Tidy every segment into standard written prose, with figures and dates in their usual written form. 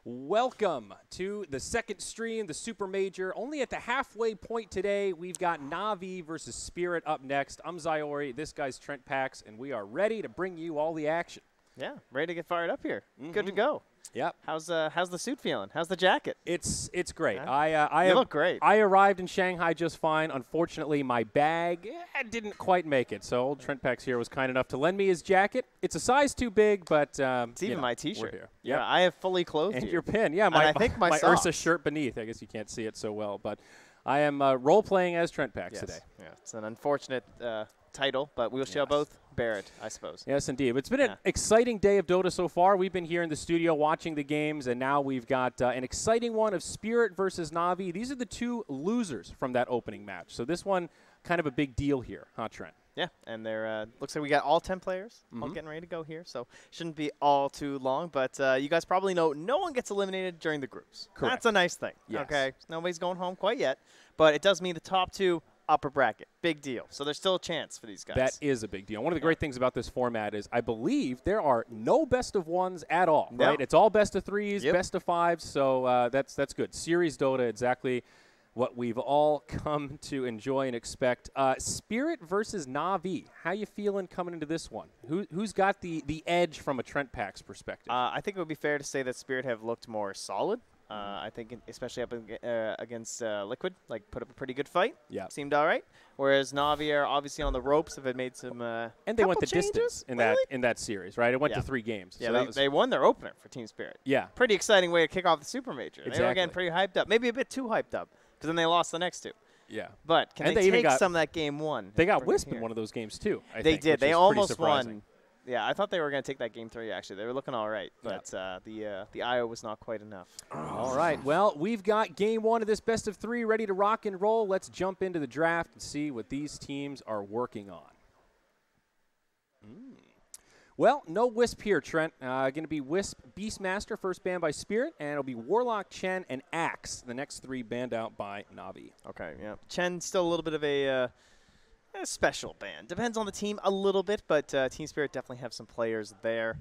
Welcome to the second stream, the Supermajor. Only at the halfway point today, we've got Navi versus Spirit up next. I'm Ziori, this guy's Trent Pax, and we are ready to bring you all the action. Yeah, ready to get fired up here. Good to go. Yep. How's the suit feeling? How's the jacket? It's great. Yeah. You look great. I arrived in Shanghai just fine. Unfortunately, my bag didn't quite make it. So old Trent Pax here was kind enough to lend me his jacket. It's a size too big, but it's even my T-shirt. Yep. Yeah, I have fully clothed and you. your pin. Yeah, I think my Ursa shirt beneath. I guess you can't see it so well, but I am role playing as Trent Pax today. Yeah, it's an unfortunate title, but we shall both bear it, I suppose. Yes, indeed. It's been an exciting day of Dota so far. We've been here in the studio watching the games, and now we've got an exciting one of Spirit versus Navi. These are the two losers from that opening match. So this one, kind of a big deal here, huh, Trent? Yeah, and there looks like we got all 10 players all getting ready to go here, so shouldn't be all too long. But you guys probably know no one gets eliminated during the groups. Correct. That's a nice thing. Yes. Okay, nobody's going home quite yet, but it does mean the top two upper bracket. Big deal. So there's still a chance for these guys. That is a big deal. One of the great things about this format is I believe there are no best of ones at all, right? It's all best of threes, best of fives, so that's good. Series Dota, exactly what we've all come to enjoy and expect. Spirit versus Navi. How you feeling coming into this one? Who's got the edge from a Trent Pax perspective? I think it would be fair to say that Spirit have looked more solid. I think especially up against Liquid, like put up a pretty good fight. Yeah. Seemed all right. Whereas Navi are obviously on the ropes. Have made some and they went the distance in that series, right? It went to 3 games. Yeah, so they won their opener for Team Spirit. Yeah. Pretty exciting way to kick off the Supermajor. Exactly. They were getting pretty hyped up. Maybe a bit too hyped up, because then they lost the next 2. Yeah. But can they take some of that game 1? They got Wisp in one of those games, too. They did. They almost won. Yeah, I thought they were going to take that game 3, actually. They were looking all right, but the IO was not quite enough. All right. Well, we've got game 1 of this best of 3 ready to rock and roll. Let's jump into the draft and see what these teams are working on. Well, no Wisp here, Trent. Going to be Wisp Beastmaster, first banned by Spirit, and it'll be Warlock, Chen, and Axe, the next 3 banned out by Navi. Okay, yeah. Chen still a little bit of a special ban. Depends on the team a little bit, but Team Spirit definitely have some players there.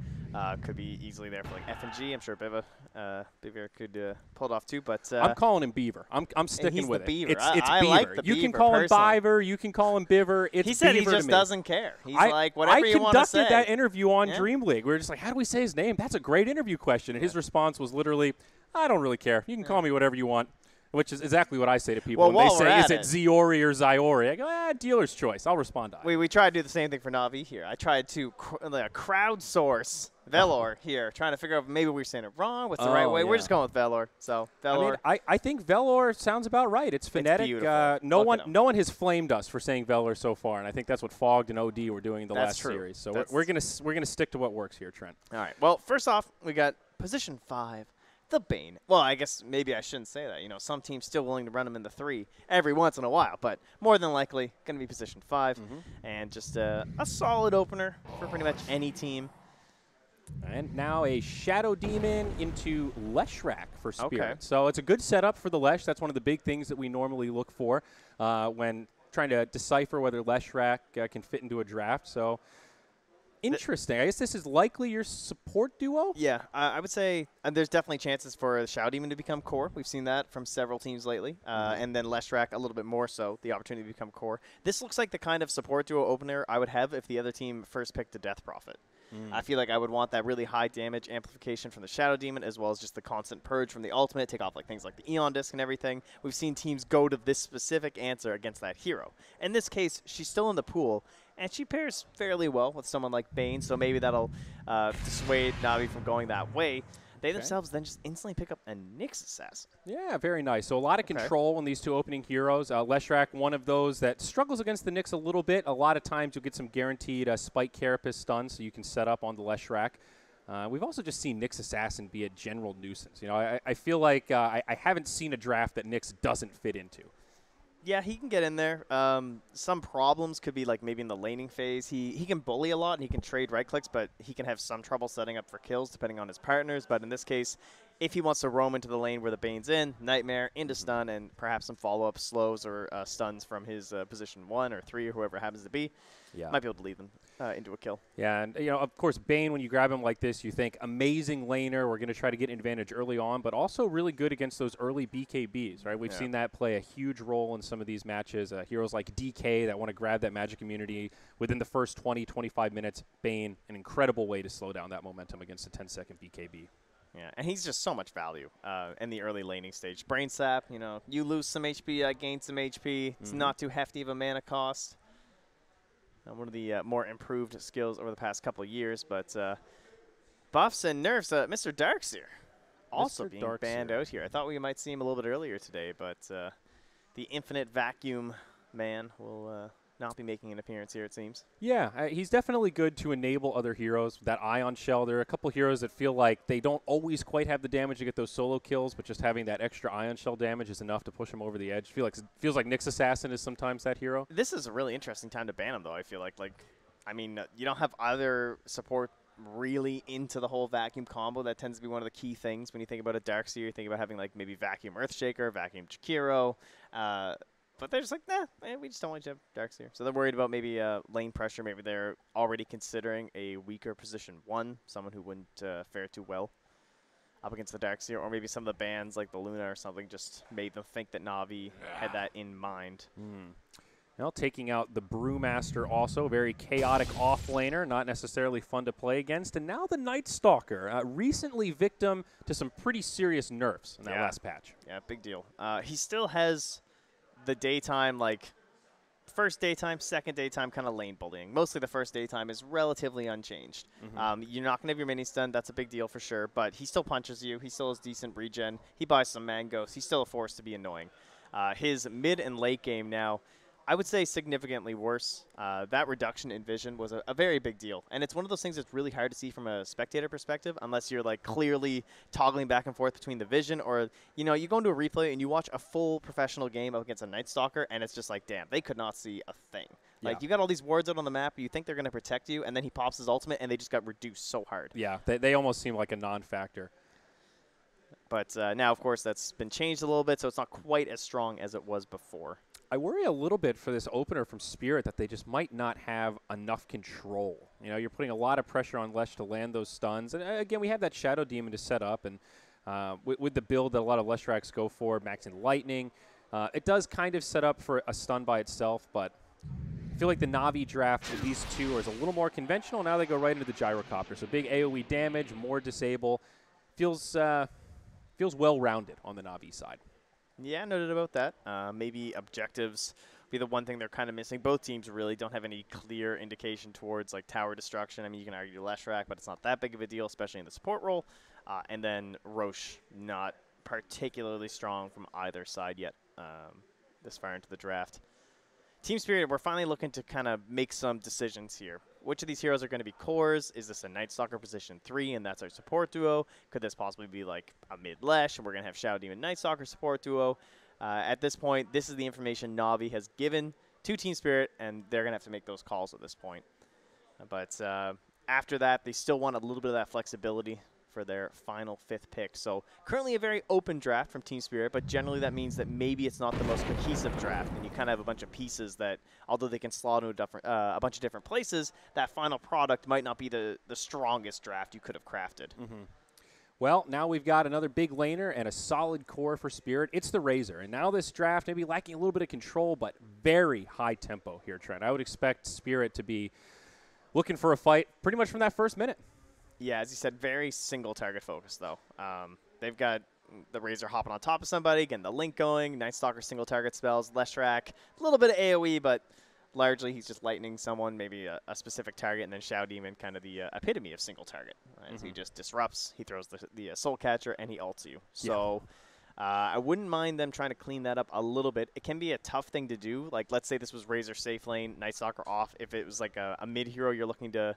Could be easily there for like F&G. I'm sure Beaver could pull it off too. But I'm calling him Beaver. I'm sticking with it. Beaver. It's I Beaver. like the you Beaver can call him personally. Biver. You can call him Biver. It's he said Beaver he just doesn't care. He's like, whatever you want to say. I conducted that interview on Dream League. We were just like, how do we say his name? That's a great interview question. And his response was literally, I don't really care. You can call me whatever you want. Which is exactly what I say to people when they say, is it Ziori or Ziori? I go, dealer's choice. I'll respond to it. We tried to do the same thing for Navi here. I tried to crowdsource Velor here, trying to figure out if maybe we're saying it wrong. What's the right way? Yeah. We're just going with Velor. So Velor. I think Velor sounds about right. It's phonetic. It's no one has flamed us for saying Velor so far, and I think that's what Fogged and OD were doing in the last series. So we're gonna stick to what works here, Trent. All right. Well, first off, we got position 5. The Bane. Well, I guess maybe I shouldn't say that. You know, some teams still willing to run him in the 3 every once in a while, but more than likely going to be position 5, and just a solid opener for pretty much any team. And now a Shadow Demon into Leshrac for Spirit. Okay. So it's a good setup for the Lesh. That's one of the big things that we normally look for when trying to decipher whether Leshrac can fit into a draft. So interesting. I guess this is likely your support duo? Yeah, I would say there's definitely chances for the Shadow Demon to become core. We've seen that from several teams lately. And then Leshrac a little bit more so, the opportunity to become core. This looks like the kind of support duo opener I would have if the other team first picked a Death Prophet. I feel like I would want that really high damage amplification from the Shadow Demon, as well as just the constant purge from the ultimate, take off like things like the Eon Disc and everything. We've seen teams go to this specific answer against that hero. In this case, she's still in the pool, and she pairs fairly well with someone like Bane, so maybe that'll dissuade Navi from going that way. They themselves then just instantly pick up a Nyx Assassin. Yeah, very nice. So a lot of control in these 2 opening heroes. Leshrac, one of those that struggles against the Nyx a little bit. A lot of times you'll get some guaranteed Spike Carapace stun, so you can set up on the Leshrac. We've also just seen Nyx Assassin be a general nuisance. You know, I feel like I haven't seen a draft that Nyx doesn't fit into. Yeah, he can get in there. Some problems could be like maybe in the laning phase. He can bully a lot and he can trade right clicks, but he can have some trouble setting up for kills depending on his partners. But in this case, If he wants to roam into the lane where the Bane's in, Nightmare, into stun, and perhaps some follow-up slows or stuns from his position 1 or 3 or whoever it happens to be, might be able to lead them into a kill. Yeah, and, of course, Bane, when you grab him like this, you think amazing laner, we're going to try to get an advantage early on, but also really good against those early BKBs, right? We've seen that play a huge role in some of these matches. Heroes like DK that want to grab that magic immunity within the first 20, 25 minutes. Bane, an incredible way to slow down that momentum against a 10-second BKB. Yeah, and he's just so much value in the early laning stage. Brain Sap, you lose some HP, I gain some HP. It's not too hefty of a mana cost. One of the more improved skills over the past couple of years, but buffs and nerfs. Mr. Darkseer also being banned out here. I thought we might see him a little bit earlier today, but the infinite vacuum man will not be making an appearance here, it seems. Yeah, he's definitely good to enable other heroes. That Ion Shell, there are a couple heroes that feel like they don't always quite have the damage to get those solo kills, but just having that extra Ion Shell damage is enough to push him over the edge. Feels like Nyx Assassin is sometimes that hero. This is a really interesting time to ban him, though, I feel like. You don't have other support really into the whole vacuum combo. That tends to be one of the key things when you think about a Darkseer. You think about having, maybe Vacuum Earthshaker, Vacuum Chikiro, but they're just like, nah, we just don't want you to have Darkseer. So they're worried about maybe lane pressure. Maybe they're already considering a weaker position 1, someone who wouldn't fare too well up against the Darkseer. Or maybe some of the bans like the Luna or something just made them think that Na'Vi had that in mind. Well, taking out the Brewmaster also, very chaotic off-laner, not necessarily fun to play against. And now the Night Stalker, recently victim to some pretty serious nerfs in that last patch. Yeah, big deal. He still has the daytime, first daytime, second daytime kind of lane bullying. Mostly the first daytime is relatively unchanged. You're not going to have your mini stun. That's a big deal for sure. But he still punches you. He still has decent regen. He buys some mangoes. He's still a force to be annoying. His mid and late game now, I would say significantly worse. That reduction in vision was a very big deal. And it's one of those things that's really hard to see from a spectator perspective unless you're clearly toggling back and forth between the vision or, you go into a replay and you watch a full professional game up against a Night Stalker and it's just like, damn, they could not see a thing. You got all these wards out on the map, you think they're going to protect you, and then he pops his ultimate and they just got reduced so hard. Yeah, they almost seem like a non-factor. But now, of course, that's been changed a little bit, so it's not quite as strong as it was before. I worry a little bit for this opener from Spirit that they just might not have enough control. You're putting a lot of pressure on Lesh to land those stuns. And again, we have that Shadow Demon to set up. And with the build that a lot of Leshraks go for, maxing Lightning, it does kind of set up for a stun by itself. But I feel like the Na'Vi draft with these two is a little more conventional. Now they go right into the Gyrocopter. So big AoE damage, more disable. Feels well-rounded on the Na'Vi side. Yeah, noted about that. Maybe objectives be the one thing they're kind of missing. Both teams really don't have any clear indication towards tower destruction. I mean, you can argue Leshrac, but it's not that big of a deal, especially in the support role. And then Roche, not particularly strong from either side yet this far into the draft. Team Spirit, we're finally looking to kind of make some decisions here. Which of these heroes are going to be cores? Is this a Night Stalker position 3, and that's our support duo? Could this possibly be a mid-Lesh, and we're going to have Shadow Demon Night Stalker support duo? At this point, this is the information Na'Vi has given to Team Spirit, and they're going to have to make those calls at this point. But after that, they still want a little bit of that flexibility for their final 5th pick. So currently a very open draft from Team Spirit, but generally that means that maybe it's not the most cohesive draft, and you kind of have a bunch of pieces that, although they can slot into a bunch of different places, that final product might not be the strongest draft you could have crafted. Well, now we've got another big laner and a solid core for Spirit. It's the Razor, and now this draft maybe lacking a little bit of control, but very high tempo here, Trent. I would expect Spirit to be looking for a fight pretty much from that first minute. Yeah, as you said, very single target focus, though. They've got the Razor hopping on top of somebody, getting the Link going, Night Stalker single target spells, Leshrac, a little bit of AoE, but largely he's just lightning someone, maybe a specific target, and then Shadow Demon, kind of the epitome of single target. As he just disrupts, he throws the Soul Catcher, and he ults you. So I wouldn't mind them trying to clean that up a little bit. It can be a tough thing to do. Let's say this was Razor safe lane, Night Stalker off. If it was a mid-hero you're looking to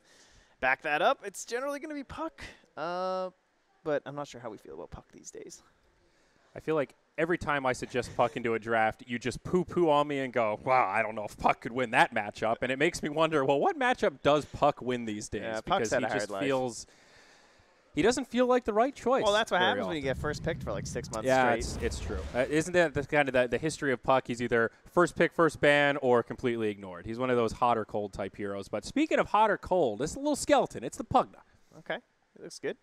back that up, it's generally going to be Puck. But I'm not sure how we feel about Puck these days. I feel like every time I suggest Puck into a draft, you just poo-poo on me and go, wow, I don't know if Puck could win that matchup. And it makes me wonder, well, what matchup does Puck win these days? Yeah, because he just feels he doesn't feel like the right choice. Well, that's what happens often. when you get first picked for like 6 months straight. straight. It's true. Isn't that kind of the history of Puck? He's either first pick, first ban, or completely ignored. He's one of those hot or cold type heroes. But speaking of hot or cold, it's a little skeleton. It's the Pugna. Okay, it looks good.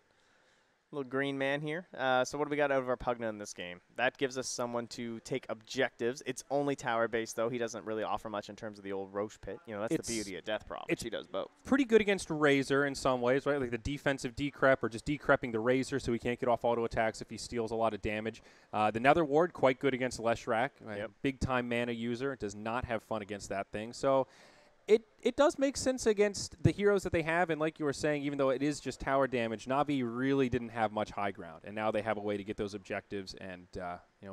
Little green man here. So what do we got out of our Pugna in this game? That gives us someone to take objectives. It's only tower-based, though. He doesn't really offer much in terms of the old Roche pit. You know, that's the beauty of Death Problem. He does both. Pretty good against Razor in some ways, right? Like the defensive decrep or just decrepping the Razor so he can't get off auto attacks if he steals a lot of damage. The Nether Ward, quite good against Leshrac. Yep. Big-time mana user. Does not have fun against that thing. So it does make sense against the heroes that they have, and like you were saying, even though it is just tower damage, Na'Vi really didn't have much high ground, and now they have a way to get those objectives and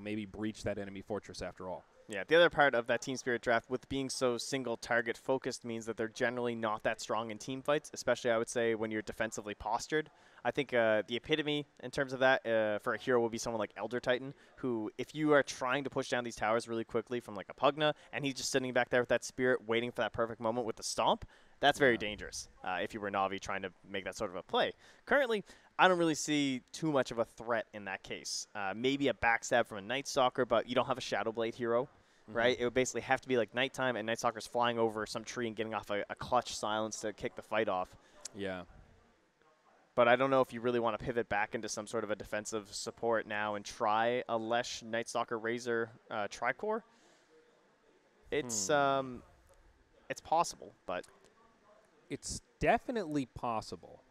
maybe breach that enemy fortress after all. Yeah, the other part of that Team Spirit draft, with being so single target focused, means that they're generally not that strong in team fights, especially I would say when you're defensively postured. I think the epitome in terms of that for a hero would be someone like Elder Titan, who if you are trying to push down these towers really quickly from like a Pugna, and he's just sitting back there with that Spirit waiting for that perfect moment with the stomp, that's very dangerous if you were Na'Vi trying to make that sort of a play. Currently, I don't really see too much of a threat in that case. Maybe a backstab from a Night Stalker, but you don't have a Shadow Blade hero. Right? It would basically have to be like nighttime and Night Stalker's flying over some tree and getting off a clutch silence to kick the fight off. Yeah. But I don't know if you really want to pivot back into some sort of a defensive support now and try a Lesh Night Stalker Razor Tricore. It's possible, but it's definitely possible.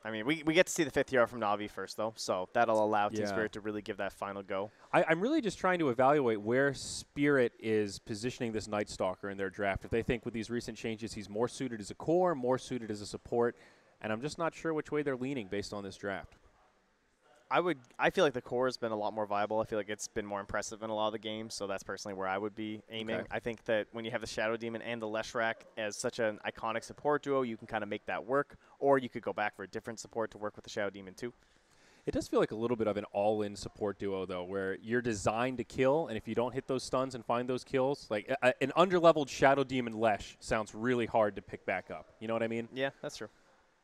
I mean, we get to see the 5th hero from Na'Vi first, though, so that'll allow Team Spirit to really give that final go. I'm really just trying to evaluate where Spirit is positioning this Night Stalker in their draft. If they think with these recent changes he's more suited as a core, more suited as a support, and I'm just not sure which way they're leaning based on this draft. I feel like the core has been a lot more viable. I feel like it's been more impressive in a lot of the games, so that's personally where I would be aiming. Okay. I think that when you have the Shadow Demon and the Leshrac as such an iconic support duo, you can kind of make that work, or you could go back for a different support to work with the Shadow Demon too. It does feel like a little bit of an all-in support duo, though, where you're designed to kill, and if you don't hit those stuns and find those kills, like an underleveled Shadow Demon Lesh sounds really hard to pick back up. You know what I mean? Yeah, that's true.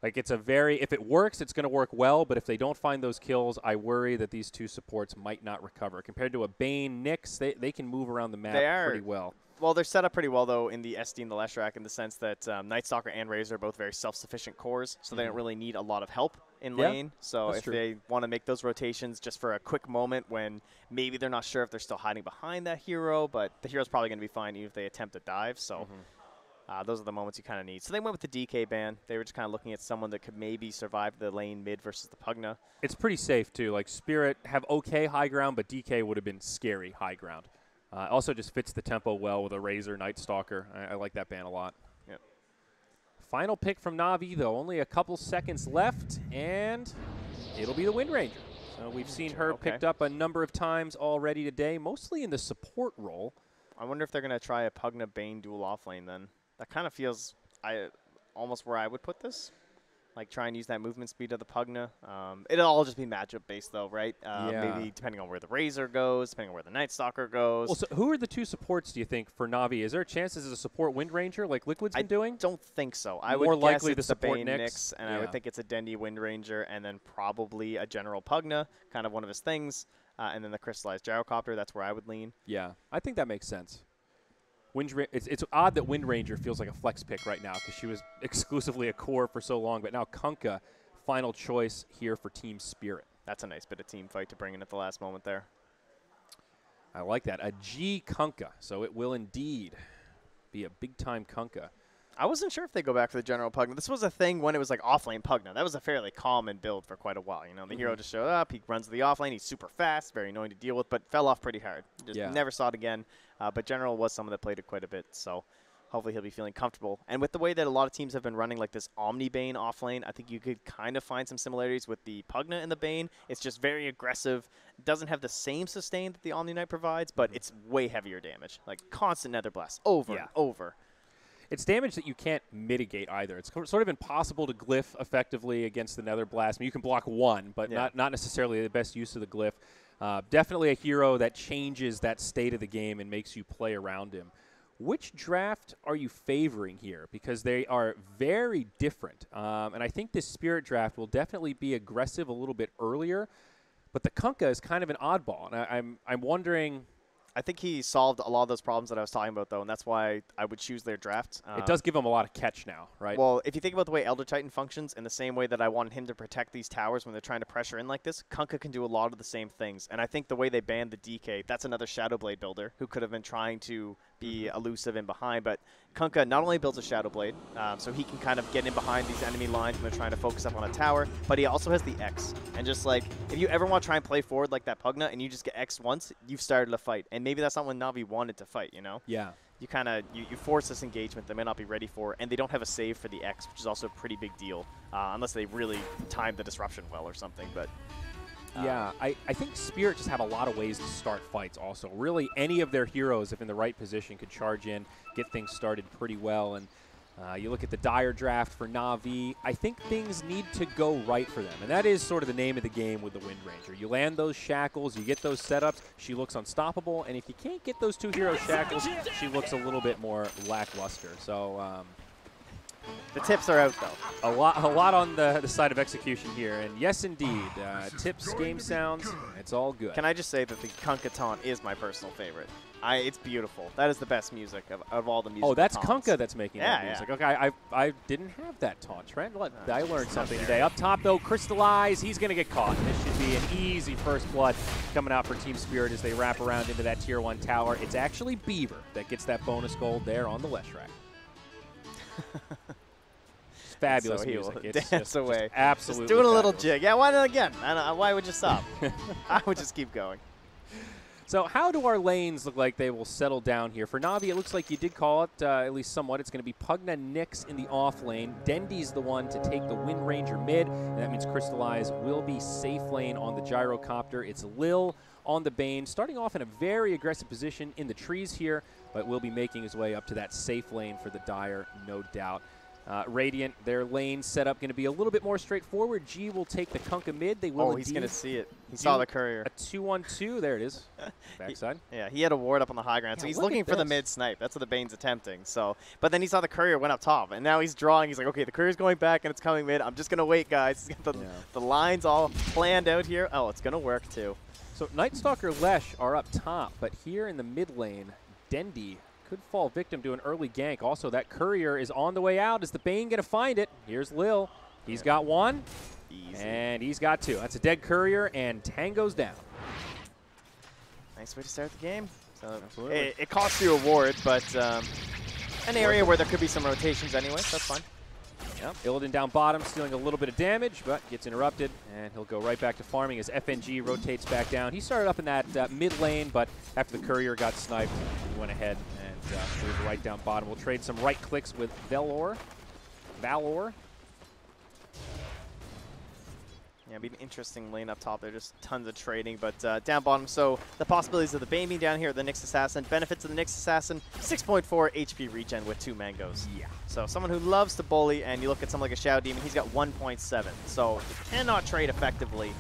Like if it works, it's going to work well, but if they don't find those kills, I worry that these two supports might not recover. Compared to a Bane, Nyx, they can move around the map pretty well. Well, they're set up pretty well, though, in the SD and the Leshrac in the sense that Night Stalker and Razor are both very self-sufficient cores, so they don't really need a lot of help in lane. So if they want to make those rotations just for a quick moment when maybe they're not sure if they're still hiding behind that hero, but the hero's probably going to be fine even if they attempt to dive. So those are the moments you kind of need. So they went with the DK ban. They were just kind of looking at someone that could maybe survive the lane mid versus the Pugna. It's pretty safe, too. Like, Spirit have okay high ground, but DK would have been scary high ground. Also just fits the tempo well with a Razor Night Stalker. I like that ban a lot. Yep. Final pick from Na'Vi, though. Only a couple seconds left, and it'll be the Wind Ranger. So we've seen her picked up a number of times already today, mostly in the support role. I wonder if they're going to try a Pugna Bane dual offlane then. That kind of feels almost where I would put this. Like, try and use that movement speed of the Pugna. It'll all just be matchup-based, though, right? Maybe depending on where the Razor goes, depending on where the Night Stalker goes. Well, so who are the two supports, do you think, for Na'Vi? Is there a chance this is a support Wind Ranger like Liquid's been doing? I don't think so. I More would likely guess it's the support Bane Nyx, and I would think it's a Dendy Wind Ranger, and then probably a General Pugna, kind of one of his things, and then the Crystallized Gyrocopter. That's where I would lean. Yeah, I think that makes sense. It's odd that Wind Ranger feels like a flex pick right now because she was exclusively a core for so long, but now Kunkka, final choice here for Team Spirit. That's a nice bit of team fight to bring in at the last moment there. I like that. A G Kunkka, so it will indeed be a big-time Kunkka. I wasn't sure if they go back for the General Pugna. This was a thing when it was like offlane Pugna. That was a fairly common build for quite a while. You know, the hero just showed up, he runs to the offlane, he's super fast, very annoying to deal with, but fell off pretty hard. Just never saw it again. But General was someone that played it quite a bit, so hopefully he'll be feeling comfortable. And with the way that a lot of teams have been running like this Omni Bane offlane, I think you could kind of find some similarities with the Pugna and the Bane. It's just very aggressive. It doesn't have the same sustain that the Omni Knight provides, but it's way heavier damage. Like constant Nether Blast over and over. It's damage that you can't mitigate either. It's sort of impossible to glyph effectively against the Nether Blast. I mean, you can block one, but not necessarily the best use of the glyph. Definitely a hero that changes that state of the game and makes you play around him. Which draft are you favoring here? Because they are very different. And I think this Spirit draft will definitely be aggressive a little bit earlier. But the Kunkka is kind of an oddball. And I'm wondering. I think he solved a lot of those problems that I was talking about, though, and that's why I would choose their draft. It does give him a lot of catch now, right? Well, if you think about the way Elder Titan functions, in the same way that I wanted him to protect these towers when they're trying to pressure in like this, Kunkka can do a lot of the same things. And I think the way they banned the DK, that's another Shadow Blade builder who could have been trying to be elusive in behind. But Kunkka not only builds a Shadow Blade, so he can kind of get in behind these enemy lines when they're trying to focus up on a tower, but he also has the X. And just like, if you ever want to try and play forward like that Pugna and you just get X once, you've started a fight. And maybe that's not when Na'Vi wanted to fight, you know? Yeah. You kind of you force this engagement they may not be ready for, and they don't have a save for the X, which is also a pretty big deal, unless they really time the disruption well or something. But yeah, I think Spirit just have a lot of ways to start fights also. Really, any of their heroes, if in the right position, could charge in, get things started pretty well. And you look at the Dire draft for Na'Vi, I think things need to go right for them. And that is sort of the name of the game with the Wind Ranger. You land those shackles, you get those setups, she looks unstoppable. And if you can't get those two hero shackles, she looks a little bit more lackluster. So the tips are out, though. A lot on the side of execution here. And yes, indeed, tips, game sounds, it's all good. Can I just say that the Kunkka taunt is my personal favorite? It's beautiful. That is the best music of all the music. Oh, that's taunts. Kunkka that's making that music. Yeah. Okay, I didn't have that taunt, Trent. I learned something today. Up top, though, Crystallize. He's going to get caught. This should be an easy first blood coming out for Team Spirit as they wrap around into that Tier 1 tower. It's actually Beaver that gets that bonus gold there on the Leshrac. Fabulous music. It's dance away. Just absolutely just doing a little fabulous. jig. Yeah, why not again? Why would you stop? I would just keep going. So how do our lanes look like they will settle down here? For Na'Vi, it looks like you did call it, at least somewhat. It's going to be Pugna Nyx in the off lane. Dendy's the one to take the Wind Ranger mid, and that means Crystallize will be safe lane on the Gyrocopter. It's Lil on the Bane, starting off in a very aggressive position in the trees here, but will be making his way up to that safe lane for the Dire, no doubt. Radiant, their lane setup going to be a little bit more straightforward. G will take the Kunkka mid. They will. Oh, he's going to see it. He saw the courier. A 2-1-2. There it is. Backside. He had a ward up on the high ground, so he's looking for the mid snipe. That's what the Bane's attempting. So, but then he saw the courier went up top, and now he's drawing. He's like, okay, the courier's going back, and it's coming mid. I'm just going to wait, guys. He's got the lines all planned out here. Oh, it's going to work too. So Night Stalker Lesh are up top, but here in the mid lane, Dendy could fall victim to an early gank. Also, that courier is on the way out. Is the Bane going to find it? Here's Lil. He's got one. Easy. And he's got two. That's a dead courier, and Tango's down. Nice way to start the game. So it costs you a ward, but an area where there could be some rotations anyway. That's fine. Yep. Illidan down bottom, stealing a little bit of damage, but gets interrupted, and he'll go right back to farming as FNG rotates back down. He started up in that mid lane, but after the courier got sniped, he went ahead and moved right down bottom. We'll trade some right clicks with Valor. Yeah, it'd be an interesting lane up top. There's just tons of trading, but down bottom, so the possibilities of the Bane being down here, the Nyx Assassin, benefits of the Nyx Assassin, 6.4 HP regen with 2 mangoes. Yeah. So someone who loves to bully, and you look at someone like a Shadow Demon, he's got 1.7. So you cannot trade effectively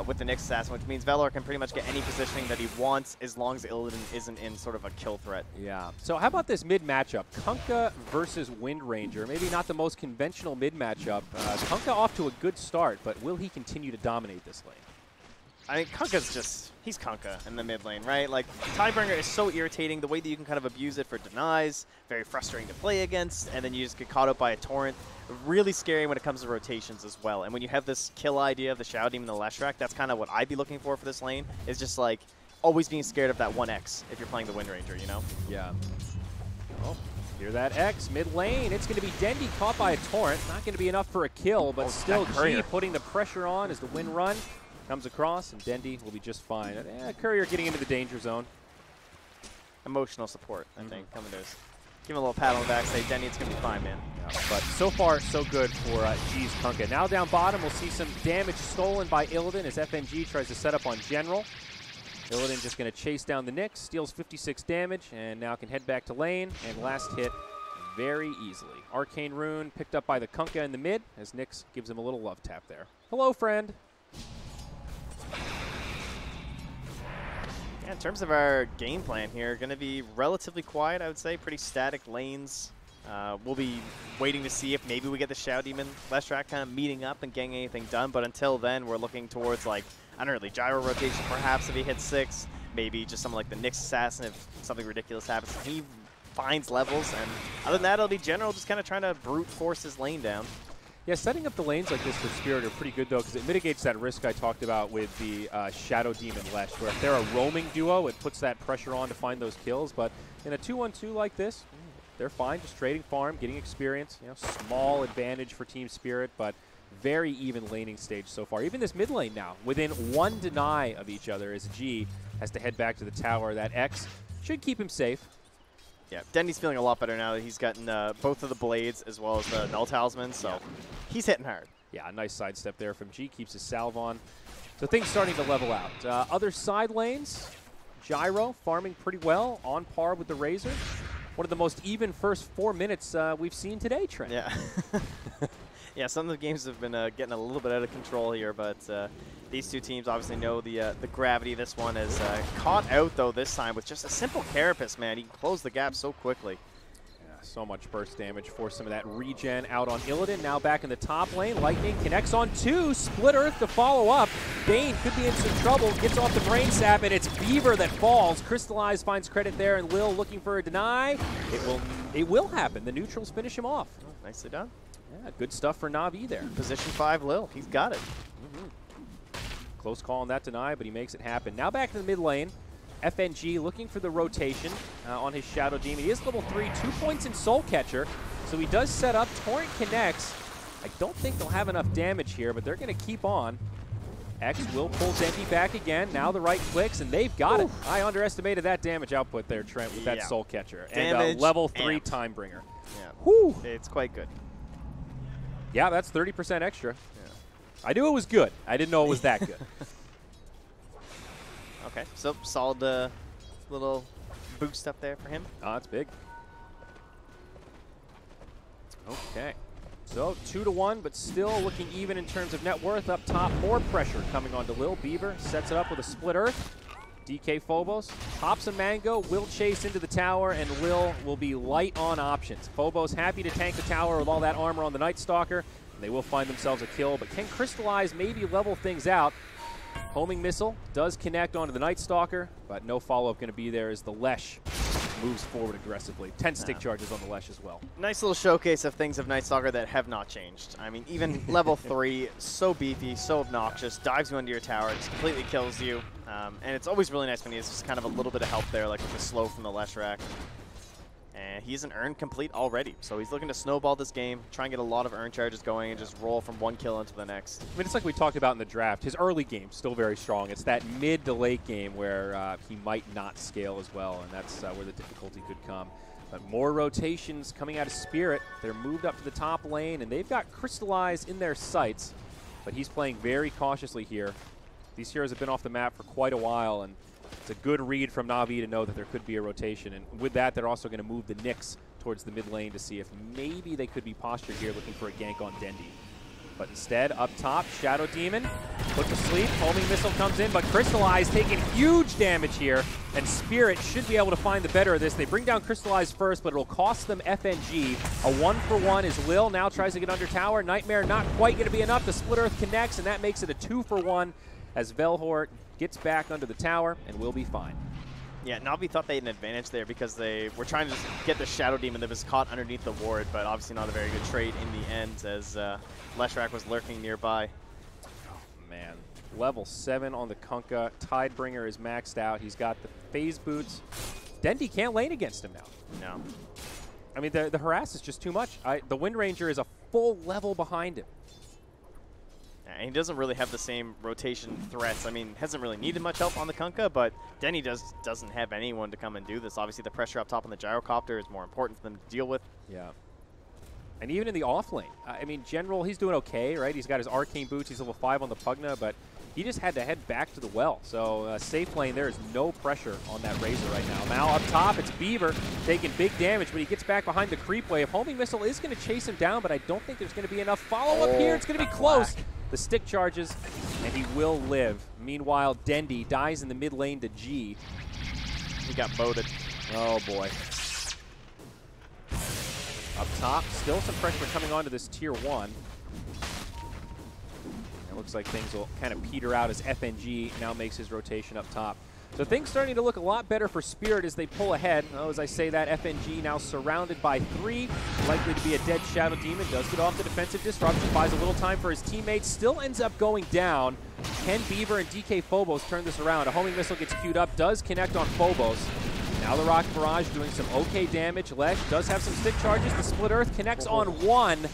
with the Nyx Assassin, which means Valor can pretty much get any positioning that he wants as long as Illidan isn't in sort of a kill threat. Yeah. So how about this mid matchup? Kunkka versus Wind Ranger. Maybe not the most conventional mid matchup. Kunkka off to a good start, but will he continue to dominate this lane? I mean, Kunkka's just, he's Kunkka in the mid lane, right? Like, Tidebringer is so irritating. The way that you can kind of abuse it for denies, very frustrating to play against, and then you just get caught up by a torrent. Really scary when it comes to rotations as well. And when you have this kill idea of the Shadow Demon and the Leshrac, that's kind of what I'd be looking for this lane, is just like always being scared of that 1x if you're playing the Wind Ranger, you know? Yeah. Oh, hear that X mid lane. It's going to be Dendy caught by a torrent. Not going to be enough for a kill, but still G putting the pressure on as the Wind Run comes across, and Dendy will be just fine. Courier getting into the danger zone. Emotional support, I think, coming to us. Give him a little pat on the back, say, Dendy, it's going to be fine, man. Yeah, but so far, so good for G's Kunkka. Now down bottom, we'll see some damage stolen by Illidan as FNG tries to set up on General. Illidan just going to chase down the Nyx, steals 56 damage, and now can head back to lane, and last hit very easily. Arcane Rune picked up by the Kunkka in the mid, as Nyx gives him a little love tap there. Hello, friend. Yeah, in terms of our game plan here, going to be relatively quiet, I would say. Pretty static lanes. We'll be waiting to see if maybe we get the Shadow Demon Leshrac kind of meeting up and getting anything done. But until then, we're looking towards, like, I don't know, really gyro rotation perhaps if he hits 6. Maybe just something like the Nyx Assassin if something ridiculous happens. He finds levels. And other than that, it'll be general just kind of trying to brute force his lane down. Yeah, setting up the lanes like this for Spirit are pretty good, though, because it mitigates that risk I talked about with the Shadow Demon Lesh, where if they're a roaming duo, it puts that pressure on to find those kills. But in a 2-on-2 like this, they're fine, just trading farm, getting experience. You know, small advantage for Team Spirit, but very even laning stage so far. Even this mid lane now, within 1 deny of each other, as G has to head back to the tower. That X should keep him safe. Yeah, Dendy's feeling a lot better now that he's gotten both of the blades as well as the Null Talisman, so he's hitting hard. Yeah, a nice sidestep there from G, keeps his salve on. So things starting to level out. Other side lanes, Gyro farming pretty well, on par with the Razor. One of the most even first 4 minutes we've seen today, Trent. Yeah. Yeah, some of the games have been getting a little bit out of control here, but these two teams obviously know the gravity. This one is caught out, though, this time with just a simple Carapace, man. He can close the gap so quickly. Yeah, so much burst damage for some of that regen out on Illidan. Now back in the top lane. Lightning connects on 2. Split Earth to follow up. Bane could be in some trouble. Gets off the Brain Sap, and it's Beaver that falls. Crystallize finds credit there, and Lil looking for a deny. It will happen. The neutrals finish him off. Oh, nicely done. Yeah, good stuff for Na'Vi there. Position 5 Lil. He's got it. Close call on that deny, but he makes it happen. Now back to the mid lane. FNG looking for the rotation on his Shadow Demon. He is level 3, 2 points in Soul Catcher. So he does set up. Torrent connects. I don't think they'll have enough damage here, but they're going to keep on. X will pull Dendy back again. Now the right clicks, and they've got it. I underestimated that damage output there, Trent, with that Soul Catcher. Damage and level 3 Time Bringer. Yeah. Whew. It's quite good. Yeah, that's 30% extra. Yeah. I knew it was good. I didn't know it was that good. Okay, so solid little boost up there for him. Oh, that's big. Okay. So 2-1, but still looking even in terms of net worth. Up top, more pressure coming onto Lil. Beaver sets it up with a Split Earth. DK Phobos pops a Mango, will chase into the tower, and Lil will be light on options. Phobos happy to tank the tower with all that armor on the Night Stalker, and they will find themselves a kill, but can Crystallize maybe level things out. Homing Missile does connect onto the Night Stalker, but no follow-up going to be there as the Lesh moves forward aggressively. 10 stick charges on the Lesh as well. Nice little showcase of things of Night Stalker that have not changed. I mean, even level 3, so beefy, so obnoxious, dives you into your tower, just completely kills you. And it's always really nice when he has just kind of a little bit of help there, like with the slow from the Leshrac. And he's an earn complete already. So he's looking to snowball this game, try and get a lot of earn charges going, and just roll from one kill into the next. I mean, it's like we talked about in the draft. His early game still very strong. It's that mid to late game where he might not scale as well, and that's where the difficulty could come. But more rotations coming out of Spirit. They're moved up to the top lane, and they've got Crystallize in their sights. But he's playing very cautiously here. These heroes have been off the map for quite a while, and it's a good read from Na'Vi to know that there could be a rotation. And with that, they're also going to move the Nyx towards the mid lane to see if maybe they could be postured here looking for a gank on Dendy. But instead, up top, Shadow Demon put to sleep. Homing Missile comes in, but Crystallize taking huge damage here. And Spirit should be able to find the better of this. They bring down Crystallize first, but it'll cost them FNG. A 1-for-1 is Lil. Now tries to get under tower. Nightmare not quite going to be enough. The Split Earth connects, and that makes it a 2-for-1 as Velhort gets back under the tower and will be fine. Yeah, Na'Vi thought they had an advantage there because they were trying to just get the Shadow Demon that was caught underneath the ward, but obviously not a very good trade in the end as Leshrac was lurking nearby. Oh, man. Level 7 on the Kunkka. Tidebringer is maxed out. He's got the phase boots. Dendy can't lane against him now. No. I mean, the harass is just too much. The Wind Ranger is a full level behind him. And he doesn't really have the same rotation threats. I mean, hasn't really needed much help on the Kunkka, but Denny doesn't have anyone to come and do this. Obviously, the pressure up top on the Gyrocopter is more important for them to deal with. Yeah. And even in the off lane, I mean, General, he's doing okay, right? He's got his Arcane Boots. He's level 5 on the Pugna, but he just had to head back to the well. So safe lane, there is no pressure on that Razor right now. Now up top, it's Beaver taking big damage, but he gets back behind the creep wave. Homing Missile is going to chase him down, but I don't think there's going to be enough follow-up here. It's going to be close. The stick charges and he will live. Meanwhile, Dendy dies in the mid lane to G. He got boated. Oh, boy. Up top, still some pressure coming onto this tier 1. It looks like things will kind of peter out as FNG now makes his rotation up top. So things starting to look a lot better for Spirit as they pull ahead. Oh, as I say that, FNG now surrounded by 3, likely to be a dead Shadow Demon. Does get off the defensive disruption, buys a little time for his teammates, still ends up going down. Can Beaver and DK Phobos turn this around? A homing missile gets queued up, does connect on Phobos. Now the Rocket Barrage doing some okay damage. Ledge does have some stick charges. The Split Earth connects on 1,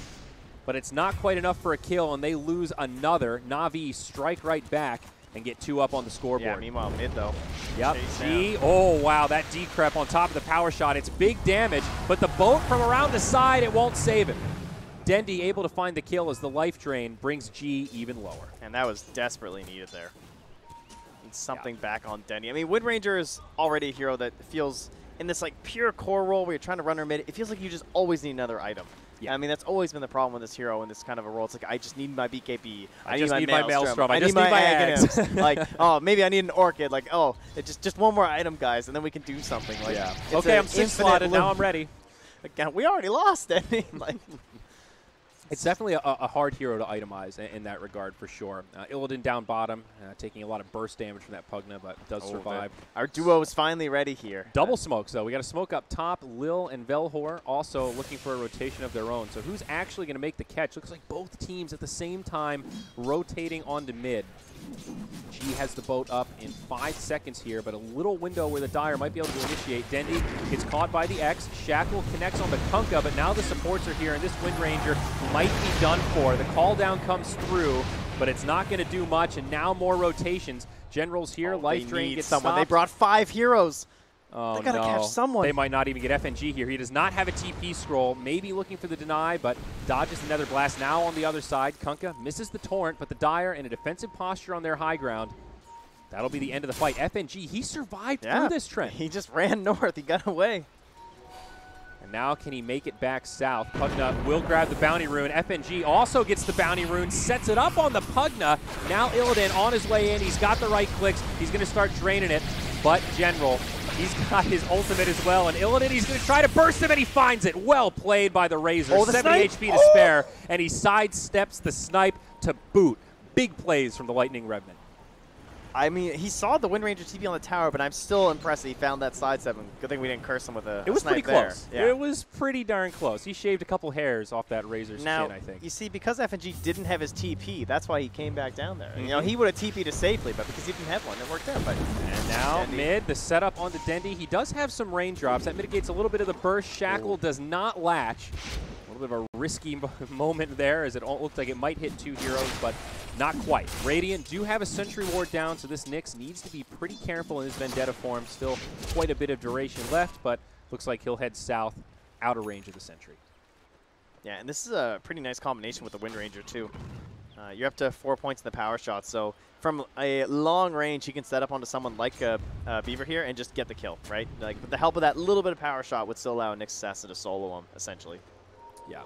but it's not quite enough for a kill, and they lose another. Na'Vi strike right back and get 2 up on the scoreboard. Yeah, meanwhile, mid, though. Yep, G. Oh, wow, that decrep on top of the power shot. It's big damage, but the boat from around the side, it won't save him. Dendy able to find the kill as the life drain brings G even lower. And that was desperately needed there. Something back on Denny. I mean, Wind Ranger is already a hero that feels in this like pure core role where you're trying to run her mid. It feels like you just always need another item. Yeah, I mean that's always been the problem with this hero in this kind of a role. It's like I just need my BKB. I just need my Maelstrom. I just need my Aghanims. Like, oh, maybe I need an Orchid. Like, oh, it's just one more item, guys, and then we can do something. Like, yeah. Okay, I'm 6 slotted. Now I'm ready. Again, we already lost, Denny. Like. It's definitely a hard hero to itemize in that regard, for sure. Illidan down bottom, taking a lot of burst damage from that Pugna, but does survive. Our duo is finally ready here. Double smokes, though. We got a smoke up top. Lil and Velhor also looking for a rotation of their own. So who's actually going to make the catch? Looks like both teams at the same time rotating onto mid. G has the boat up in 5 seconds here, but a little window where the Dire might be able to initiate. Dendy gets caught by the X. Shackle connects on the Kunkka, but now the supports are here, and this Wind Ranger might be done for. The call down comes through, but it's not going to do much, and now more rotations. General's here. Life Drain gets someone. Stopped. They brought 5 heroes. Oh, they gotta catch someone. They might not even get FNG here. He does not have a TP scroll. Maybe looking for the deny, but dodges the Nether Blast. Now on the other side, Kunkka misses the Torrent, but the Dire in a defensive posture on their high ground. That'll be the end of the fight. FNG, he survived through this trend. He just ran north. He got away. And now can he make it back south? Pugna will grab the Bounty Rune. FNG also gets the Bounty Rune, sets it up on the Pugna. Now Illidan on his way in. He's got the right clicks. He's going to start draining it, but General, he's got his ultimate as well, and Illidan, he's going to try to burst him, and he finds it. Well played by the Razor. Oh, the 70 snipe. HP to spare, and he sidesteps the snipe to boot. Big plays from the Lightning Revenant. I mean, he saw the Wind Ranger TP on the tower, but I'm still impressed that he found that side 7. Good thing we didn't curse him with a It was pretty there. close. Yeah. It was pretty darn close. He shaved a couple hairs off that Razor's now, chin, I think. You see, because FNG didn't have his TP, that's why he came back down there. You know, he would have TP'd it safely, but because he didn't have one, it worked out. But and now mid, the setup onto Dendy. He does have some raindrops. That mitigates a little bit of the burst. Shackle does not latch. A little bit of a risky moment there, as it looked like it might hit 2 heroes, but not quite. Radiant do have a Sentry Ward down, so this Nyx needs to be pretty careful in his Vendetta form. Still quite a bit of duration left, but looks like he'll head south, out of range of the Sentry. Yeah, and this is a pretty nice combination with the Wind Ranger, too. You're up to 4 points in the power shot, so from a long range, he can set up onto someone like Beaver here and just get the kill, right? Like, with the help of that little bit of power shot would still allow Nyx Assassin to solo him, essentially. Yeah.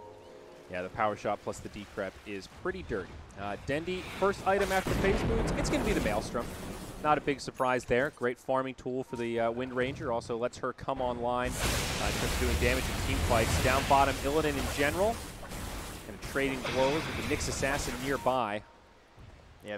Yeah, the power shot plus the decrep is pretty dirty. Dendy, first item after phase moves, it's going to be the Maelstrom. Not a big surprise there. Great farming tool for the Wind Ranger. Also lets her come online. Just doing damage in team fights. Down bottom, Illidan in general. And trading blows with the Nyx Assassin nearby. Yeah,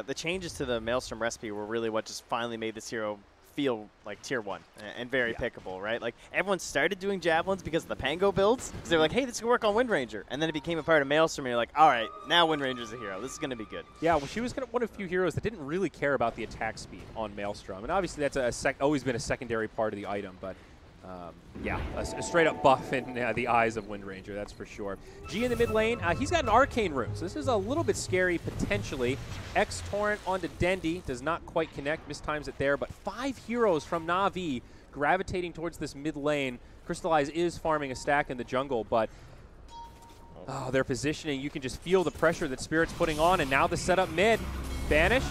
the changes to the Maelstrom recipe were really what just finally made this hero feel like tier 1 and very pickable, right? Like, everyone started doing Javelins because of the Pango builds, because they were like, hey, this can work on Wind Ranger. And then it became a part of Maelstrom, and you're like, all right, now Wind Ranger's a hero. This is going to be good. Yeah, well, she was one of the few heroes that didn't really care about the attack speed on Maelstrom. And obviously that's always been a secondary part of the item, but yeah, a straight-up buff in the eyes of Wind Ranger, that's for sure. G in the mid lane, he's got an Arcane Rune, so this is a little bit scary, potentially. X Torrent onto Dendy, does not quite connect, mistimes it there, but 5 heroes from Na'Vi gravitating towards this mid lane. Crystallize is farming a stack in the jungle, but their positioning, you can just feel the pressure that Spirit's putting on, and now the setup mid. Banish,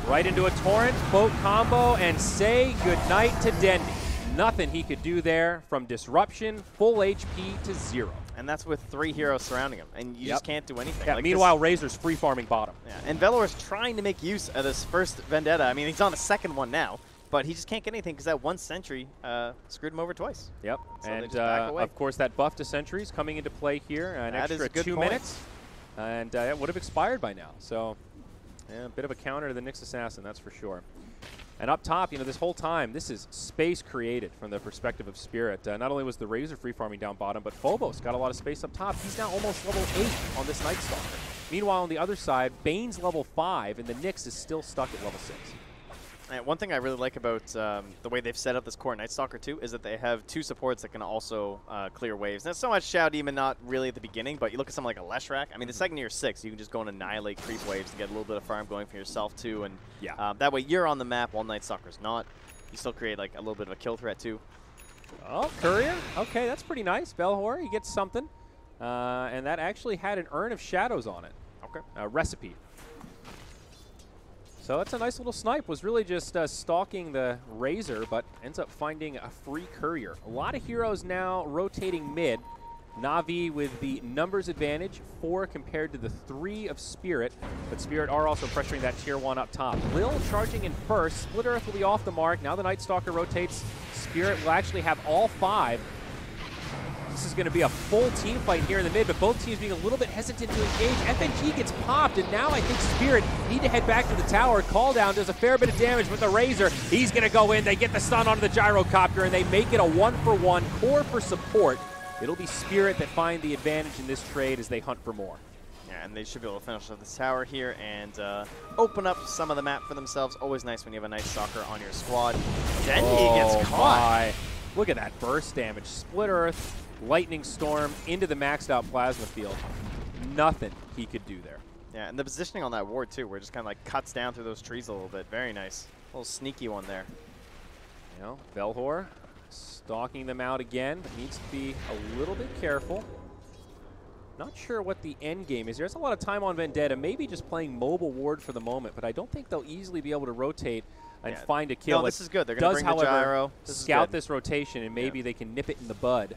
right into a Torrent, boat combo, and say goodnight to Dendy. nothing he could do there from disruption, full HP to 0. And that's with 3 heroes surrounding him, and you just can't do anything. Yeah, like meanwhile, Razor's free farming bottom. Yeah, and Velor's trying to make use of this first Vendetta. I mean, he's on the second one now, but he just can't get anything because that one sentry screwed him over twice. Yep, So and of course that buff to sentries coming into play here, an extra 2 minutes, and it would have expired by now. So, yeah, a bit of a counter to the Nyx Assassin, that's for sure. And up top, you know, this whole time, this is space created from the perspective of Spirit. Not only was the Razor free farming down bottom, but Phobos got a lot of space up top. He's now almost level 8 on this Night Stalker. Meanwhile, on the other side, Bane's level 5, and the Nyx is still stuck at level 6. And one thing I really like about the way they've set up this core Night Stalker too is that they have 2 supports that can also clear waves. Not so much Shadow Demon, not really at the beginning, but you look at something like a Leshrac. I mean, the second you're 6, you can just go and annihilate creep waves and get a little bit of farm going for yourself too. And that way you're on the map while Night Stalker's not. You still create like a little bit of a kill threat too. Oh, Courier. Okay, that's pretty nice. Belhor, he gets something. And that actually had an Urn of Shadows on it. Okay. Recipe. So that's a nice little snipe. Was really just stalking the Razor, but ends up finding a free Courier. A lot of heroes now rotating mid. Na'Vi with the numbers advantage, 4 compared to the 3 of Spirit. But Spirit are also pressuring that tier 1 up top. Lil charging in first. Split Earth will be off the mark. Now the Night Stalker rotates. Spirit will actually have all 5. This is going to be a full team fight here in the mid, but both teams being a little bit hesitant to engage. FNG gets popped, and now I think Spirit need to head back to the tower. Call down does a fair bit of damage with the Razor. He's going to go in. They get the stun onto the gyrocopter, and they make it a 1-for-1 core for support. It'll be Spirit that find the advantage in this trade as they hunt for more. Yeah, and they should be able to finish off this tower here and open up some of the map for themselves. Always nice when you have a Night Stalker on your squad. Then he gets caught. Look at that burst damage. Split Earth. Lightning Storm into the maxed out plasma field. Nothing he could do there. Yeah, and the positioning on that ward too, where it just kind of like cuts down through those trees a little bit. Very nice. A little sneaky one there. You know, Velhor stalking them out again, but needs to be a little bit careful. Not sure what the end game is. There's a lot of time on Vendetta, maybe just playing mobile ward for the moment, but I don't think they'll easily be able to rotate and find a kill. No, this is good. They're going to bring the gyro. Scout this rotation, and maybe they can nip it in the bud.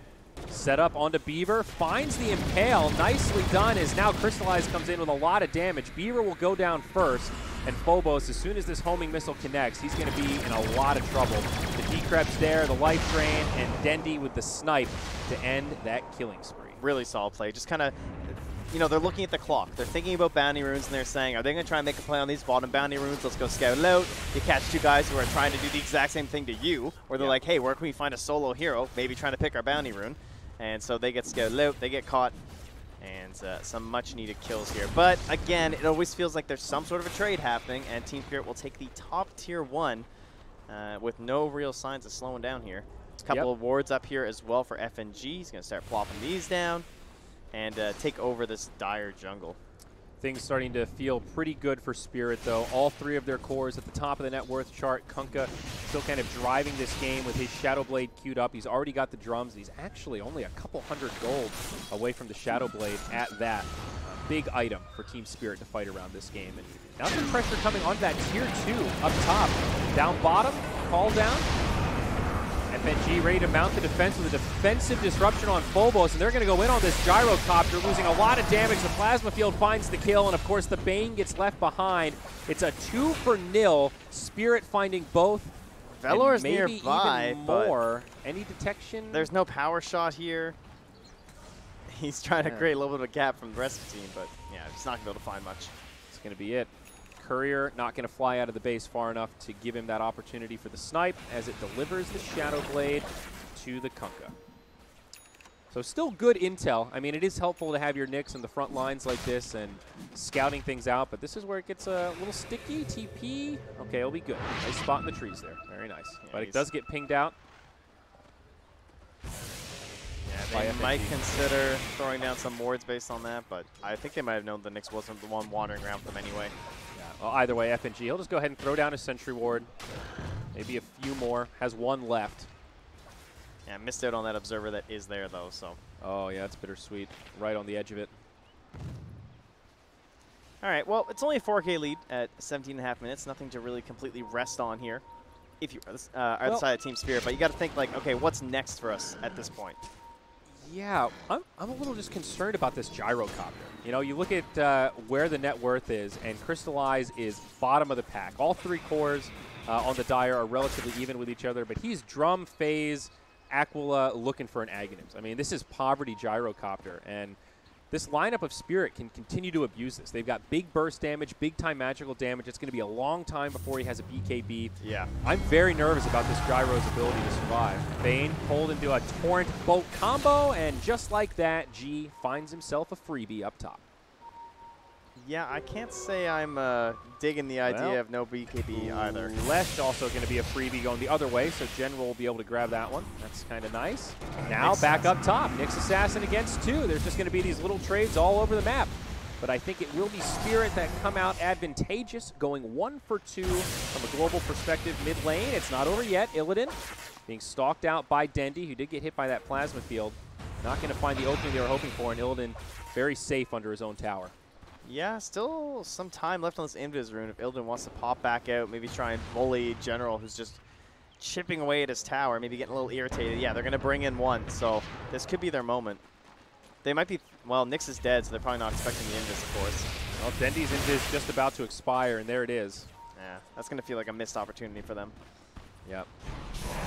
Set up onto Beaver, finds the Impale, nicely done as now Crystallize comes in with a lot of damage. Beaver will go down first, and Phobos, as soon as this homing missile connects, he's going to be in a lot of trouble. The Decrep's there, the life drain, and Dendy with the snipe to end that killing spree. Really solid play. Just kind of, you know, they're looking at the clock. They're thinking about bounty runes, and they're saying, are they going to try and make a play on these bottom bounty runes? Let's go scout it out. You catch 2 guys who are trying to do the exact same thing to you, or they're like, hey, where can we find a solo hero? Maybe trying to pick our bounty rune. And so they get scouted out, they get caught, and some much-needed kills here. But again, it always feels like there's some sort of a trade happening, and Team Spirit will take the top tier 1 with no real signs of slowing down here. There's a couple of wards up here as well for FNG. He's going to start plopping these down and take over this dire jungle. Things starting to feel pretty good for Spirit, though. All 3 of their cores at the top of the net worth chart. Kunkka still kind of driving this game with his Shadow Blade queued up. He's already got the drums. He's actually only a couple hundred gold away from the Shadow Blade at that. Big item for Team Spirit to fight around this game. And now some pressure coming on that tier 2 up top. Down bottom, call down. FNG ready to mount the defense with a defensive disruption on Phobos, and they're going to go in on this gyrocopter, losing a lot of damage. The plasma field finds the kill, and of course the Bane gets left behind. It's a 2-for-0. Spirit finding both. Velor's maybe nearby, even more. Any detection? There's no power shot here. He's trying to create a little bit of a gap from the rest of the team, but yeah, he's not going to be able to find much. It's going to be it. Courier not going to fly out of the base far enough to give him that opportunity for the snipe as it delivers the Shadow Blade to the Kunkka. So still good intel. I mean, it is helpful to have your Nyx in the front lines like this and scouting things out, but this is where it gets a little sticky. TP. Okay, it'll be good. Nice spot in the trees there. Very nice. Yeah, but it does get pinged out. Yeah, they might consider throwing down some wards based on that, but I think they might have known the Nyx wasn't the one wandering around with them anyway. Yeah. Well, either way, FNG, he'll just go ahead and throw down his sentry ward. Maybe a few more. Has 1 left. Yeah, missed out on that observer that is there, though, so. Oh, yeah, it's bittersweet. Right on the edge of it. All right, well, it's only a 4K lead at 17.5 minutes. Nothing to really completely rest on here. if you are the side of Team Spirit, but you got to think like, okay, what's next for us at this point? Yeah, I'm a little just concerned about this gyrocopter. You know, you look at where the net worth is, and Crystallize is bottom of the pack. All 3 cores on the Dire are relatively even with each other, but he's Drum, FaZe, Aquila looking for an Aghanims. I mean, this is poverty gyrocopter, and this lineup of Spirit can continue to abuse this. They've got big burst damage, big-time magical damage. It's going to be a long time before he has a BKB. Yeah. I'm very nervous about this Gyro's ability to survive. Bane pulled into a Torrent boat combo, and just like that, G finds himself a freebie up top. Yeah, I can't say I'm digging the idea of no BKB either. Lesh also going to be a freebie going the other way, so General will be able to grab that one. That's kind of nice. Now back up top. Nyx Assassin against 2. There's just going to be these little trades all over the map. But I think it will be Spirit that come out advantageous, going 1 for 2 from a global perspective mid lane. It's not over yet. Illidan being stalked out by Dendi, who did get hit by that plasma field. Not going to find the opening they were hoping for, and Illidan very safe under his own tower. Yeah, still some time left on this Invis rune if Illidan wants to pop back out, maybe try and bully General, who's just chipping away at his tower, maybe getting a little irritated. Yeah, they're going to bring in 1, so this could be their moment. They might be, well, Nyx is dead, so they're probably not expecting the Invis, of course. Well, Dendi's Invis just about to expire, and there it is. Yeah, that's going to feel like a missed opportunity for them. Yep.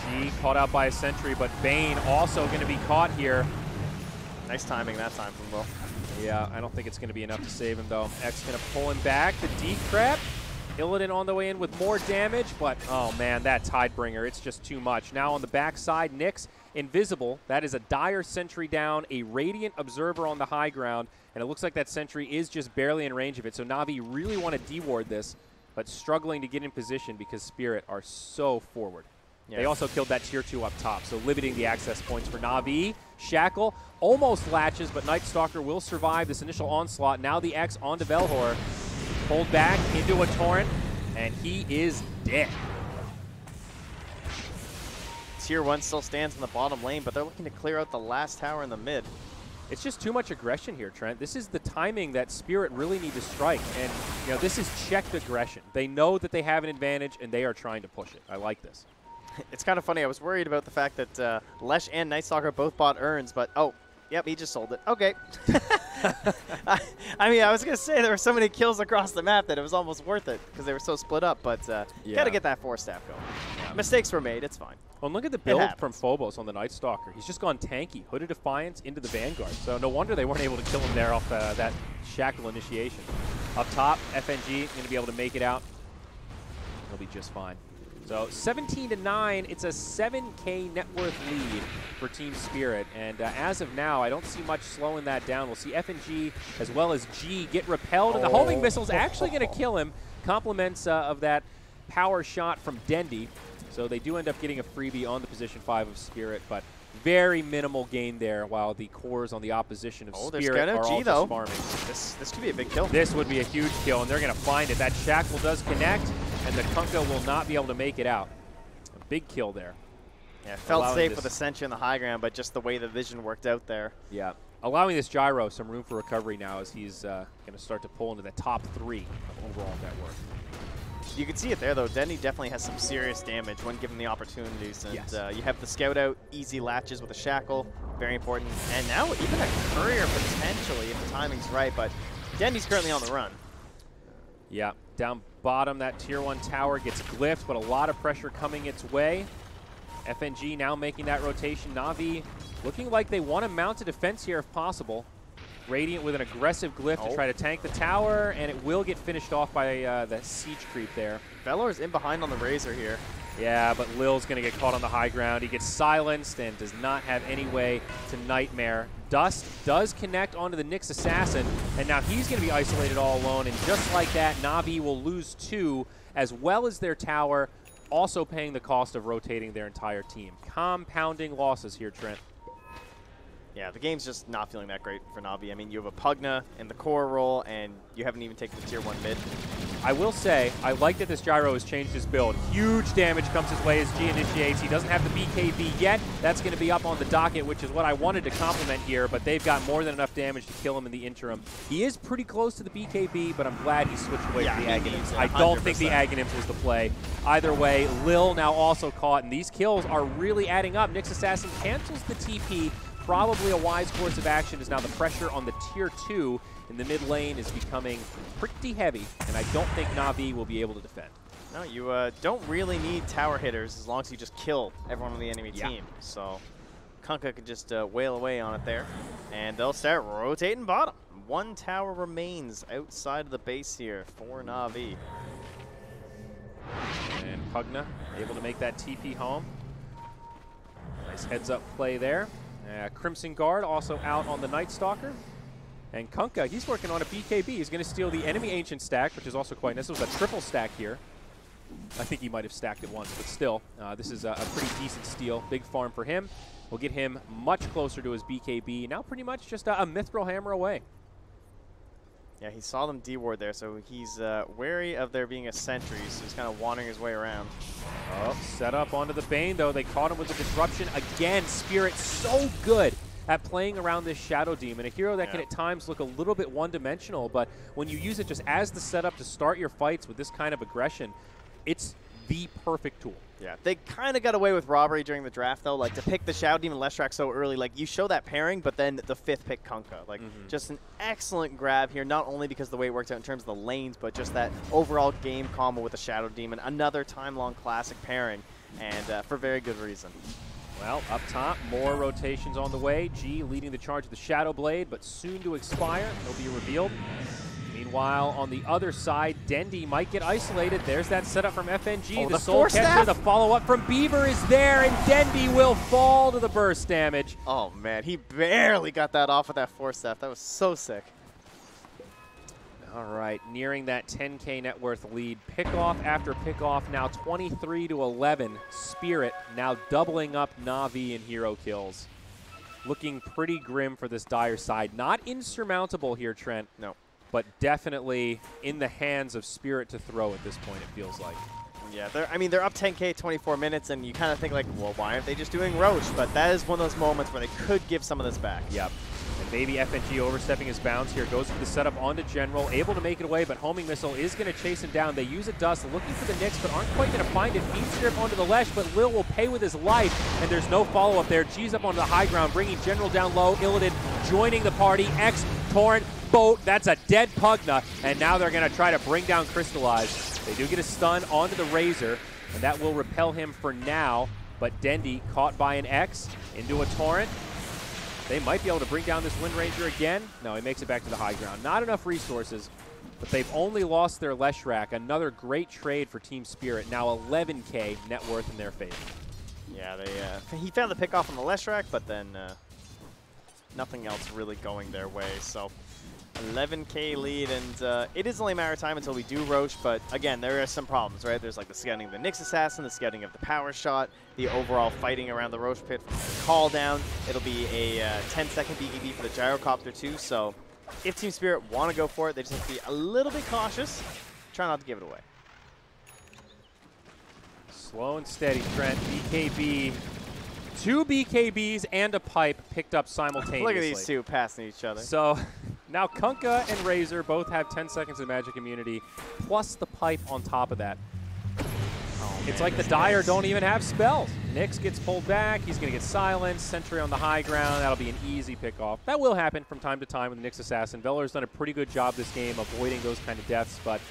G caught out by a sentry, but Bane also going to be caught here. Nice timing that time from Will. Yeah, I don't think it's going to be enough to save him, though. X going to pull him back. The decrep. Illidan on the way in with more damage, but, oh, man, that Tidebringer, it's just too much. Now on the backside, Nyx, invisible. That is a Dire sentry down, a Radiant Observer on the high ground, and it looks like that sentry is just barely in range of it. So Na'Vi really want to deward this, but struggling to get in position because Spirit are so forward. Yeah. They also killed that tier 2 up top, so limiting the access points for Na'Vi. Shackle almost latches, but Night Stalker will survive this initial onslaught. Now the X onto Velhor. Pulled back into a Torrent, and he is dead. Tier 1 still stands in the bottom lane, but they're looking to clear out the last tower in the mid. It's just too much aggression here, Trent. This is the timing that Spirit really need to strike, and you know this is checked aggression. They know that they have an advantage, and they are trying to push it. I like this. It's kind of funny. I was worried about the fact that Lesh and Night Stalker both bought urns, but oh, yep, he just sold it. Okay. I mean, I was going to say there were so many kills across the map that it was almost worth it because they were so split up, but you got to get that 4-staff going. Yeah. Mistakes were made. It's fine. Well, look at the build from Phobos on the Night Stalker. He's just gone tanky. Hooded Defiance into the Vanguard. So no wonder they weren't able to kill him there off that Shackle initiation. Up top, FNG going to be able to make it out. He'll be just fine. So 17-9, it's a 7K net worth lead for Team Spirit. And as of now, I don't see much slowing that down. We'll see FNG as well as G get repelled, and the homing missile's actually going to kill him. Compliments of that power shot from Dendi. So they do end up getting a freebie on the position 5 of Spirit, but very minimal gain there, while the cores on the opposition of Spirit are all just farming. This could be a big kill. This would be a huge kill, and they're going to find it. That Shackle does connect, and the Kunkka will not be able to make it out. A big kill there. Yeah, felt safe with the Sentry on the high ground, but just the way the vision worked out there. Yeah, allowing this Gyro some room for recovery now as he's going to start to pull into the top 3 of overall net worth. You can see it there, though. Dendy definitely has some serious damage when given the opportunities. And yes. You have the Scout out, easy latches with a Shackle, very important. And now even a Courier potentially if the timing's right, but Dendy's currently on the run. Yeah, down bottom, that tier 1 tower gets glyphed, but a lot of pressure coming its way. FNG now making that rotation. Na'Vi looking like they want to mount a defense here if possible. Radiant with an aggressive glyph to try to tank the tower, and it will get finished off by the siege creep there. Velor's in behind on the Razor here. Yeah, but Lil's going to get caught on the high ground. He gets silenced and does not have any way to Nightmare. Dust does connect onto the Nyx Assassin, and now he's going to be isolated all alone, and just like that, Na'Vi will lose 2, as well as their tower, also paying the cost of rotating their entire team. Compounding losses here, Trent. Yeah, the game's just not feeling that great for Na'Vi. I mean, you have a Pugna in the core role, and you haven't even taken the tier 1 mid. I will say, I like that this Gyro has changed his build. Huge damage comes his way as G initiates. He doesn't have the BKB yet. That's going to be up on the docket, which is what I wanted to compliment here, but they've got more than enough damage to kill him in the interim. He is pretty close to the BKB, but I'm glad he switched away from the Aghanim's. I don't think the Aghanim's was the play. Either way, Lil now also caught, and these kills are really adding up. Nyx Assassin cancels the TP. Probably a wise course of action, is now the pressure on the tier 2 in the mid lane is becoming pretty heavy, and I don't think Na'Vi will be able to defend. No, you don't really need tower hitters as long as you just kill everyone on the enemy team. So Kunkka can just wail away on it there, and they'll start rotating bottom. One tower remains outside of the base here for Na'Vi. And Pugna able to make that TP home. Nice heads-up play there. Crimson Guard also out on the Night Stalker. And Kunkka, he's working on a BKB. He's going to steal the enemy Ancient stack, which is also quite nice. This was a triple stack here. I think he might have stacked it once, but still, this is a pretty decent steal. Big farm for him. We'll get him much closer to his BKB. Now pretty much just a Mithril Hammer away. Yeah, he saw them D-ward there, so he's wary of there being a sentry, so he's kind of wandering his way around. Oh, set up onto the Bane, though. They caught him with the disruption. Again, Spirit so good at playing around this Shadow Demon, a hero that can at times look a little bit one-dimensional, but when you use it just as the setup to start your fights with this kind of aggression, it's the perfect tool. Yeah, they kind of got away with robbery during the draft, though. Like, to pick the Shadow Demon Leshrac so early, like, you show that pairing, but then the 5th pick Kunkka. Like, just an excellent grab here, not only because of the way it worked out in terms of the lanes, but just that overall game combo with the Shadow Demon. Another time-long classic pairing, and for very good reason. Well, up top, more rotations on the way. G leading the charge of the Shadow Blade, but soon to expire. It'll be revealed. Meanwhile, on the other side, Dendi might get isolated. There's that setup from FNG. The Soul Catcher, the follow-up from Beaver is there, and Dendi will fall to the burst damage. Oh, man, he barely got that off with that Force Staff. That was so sick. All right, nearing that 10K net worth lead. Pickoff after pickoff, now 23-11. Spirit now doubling up Na'Vi in hero kills. Looking pretty grim for this Dire side. Not insurmountable here, Trent. No. But definitely in the hands of Spirit to throw at this point, it feels like. Yeah, they're up 10K 24 minutes, and you kind of think like, well, why aren't they just doing Roche? But that is one of those moments where they could give some of this back. Yep. And maybe FNG overstepping his bounds here. Goes for the setup onto General, able to make it away, but Homing Missile is going to chase him down. They use a Dust, looking for the Nyx, but aren't quite going to find it. Beam Strip onto the Lesh, but Lil will pay with his life, and there's no follow-up there. G's up onto the high ground, bringing General down low. Illidan joining the party. X, Torrent, Boat. That's a dead Pugna, and now they're going to try to bring down Crystallize. They do get a stun onto the Razor, and that will repel him for now, but Dendi caught by an X into a Torrent. They might be able to bring down this Wind Ranger again. No, he makes it back to the high ground. Not enough resources, but they've only lost their Leshrac. Another great trade for Team Spirit. Now 11K net worth in their favor. Yeah, he found the pick off on the Leshrac, but then nothing else really going their way. So 11K lead, and it is only a matter of time until we do Roche, but again, there are some problems, right? There's like the scouting of the Nyx Assassin, the scouting of the Power Shot, the overall fighting around the Roche pit, call down. It'll be a 10-second BKB for the Gyrocopter too, so if Team Spirit want to go for it, they just have to be a little bit cautious. Try not to give it away. Slow and steady, Trent. BKB. 2 BKBs and a pipe picked up simultaneously. Look at these two passing each other. So now Kunkka and Razor both have 10 seconds of magic immunity, plus the pipe on top of that. Oh, it's like the Dire don't even have spells. Nyx gets pulled back. He's going to get silenced. Sentry on the high ground. That'll be an easy pickoff. That will happen from time to time with the Nyx Assassin. Velar's done a pretty good job this game avoiding those kind of deaths, but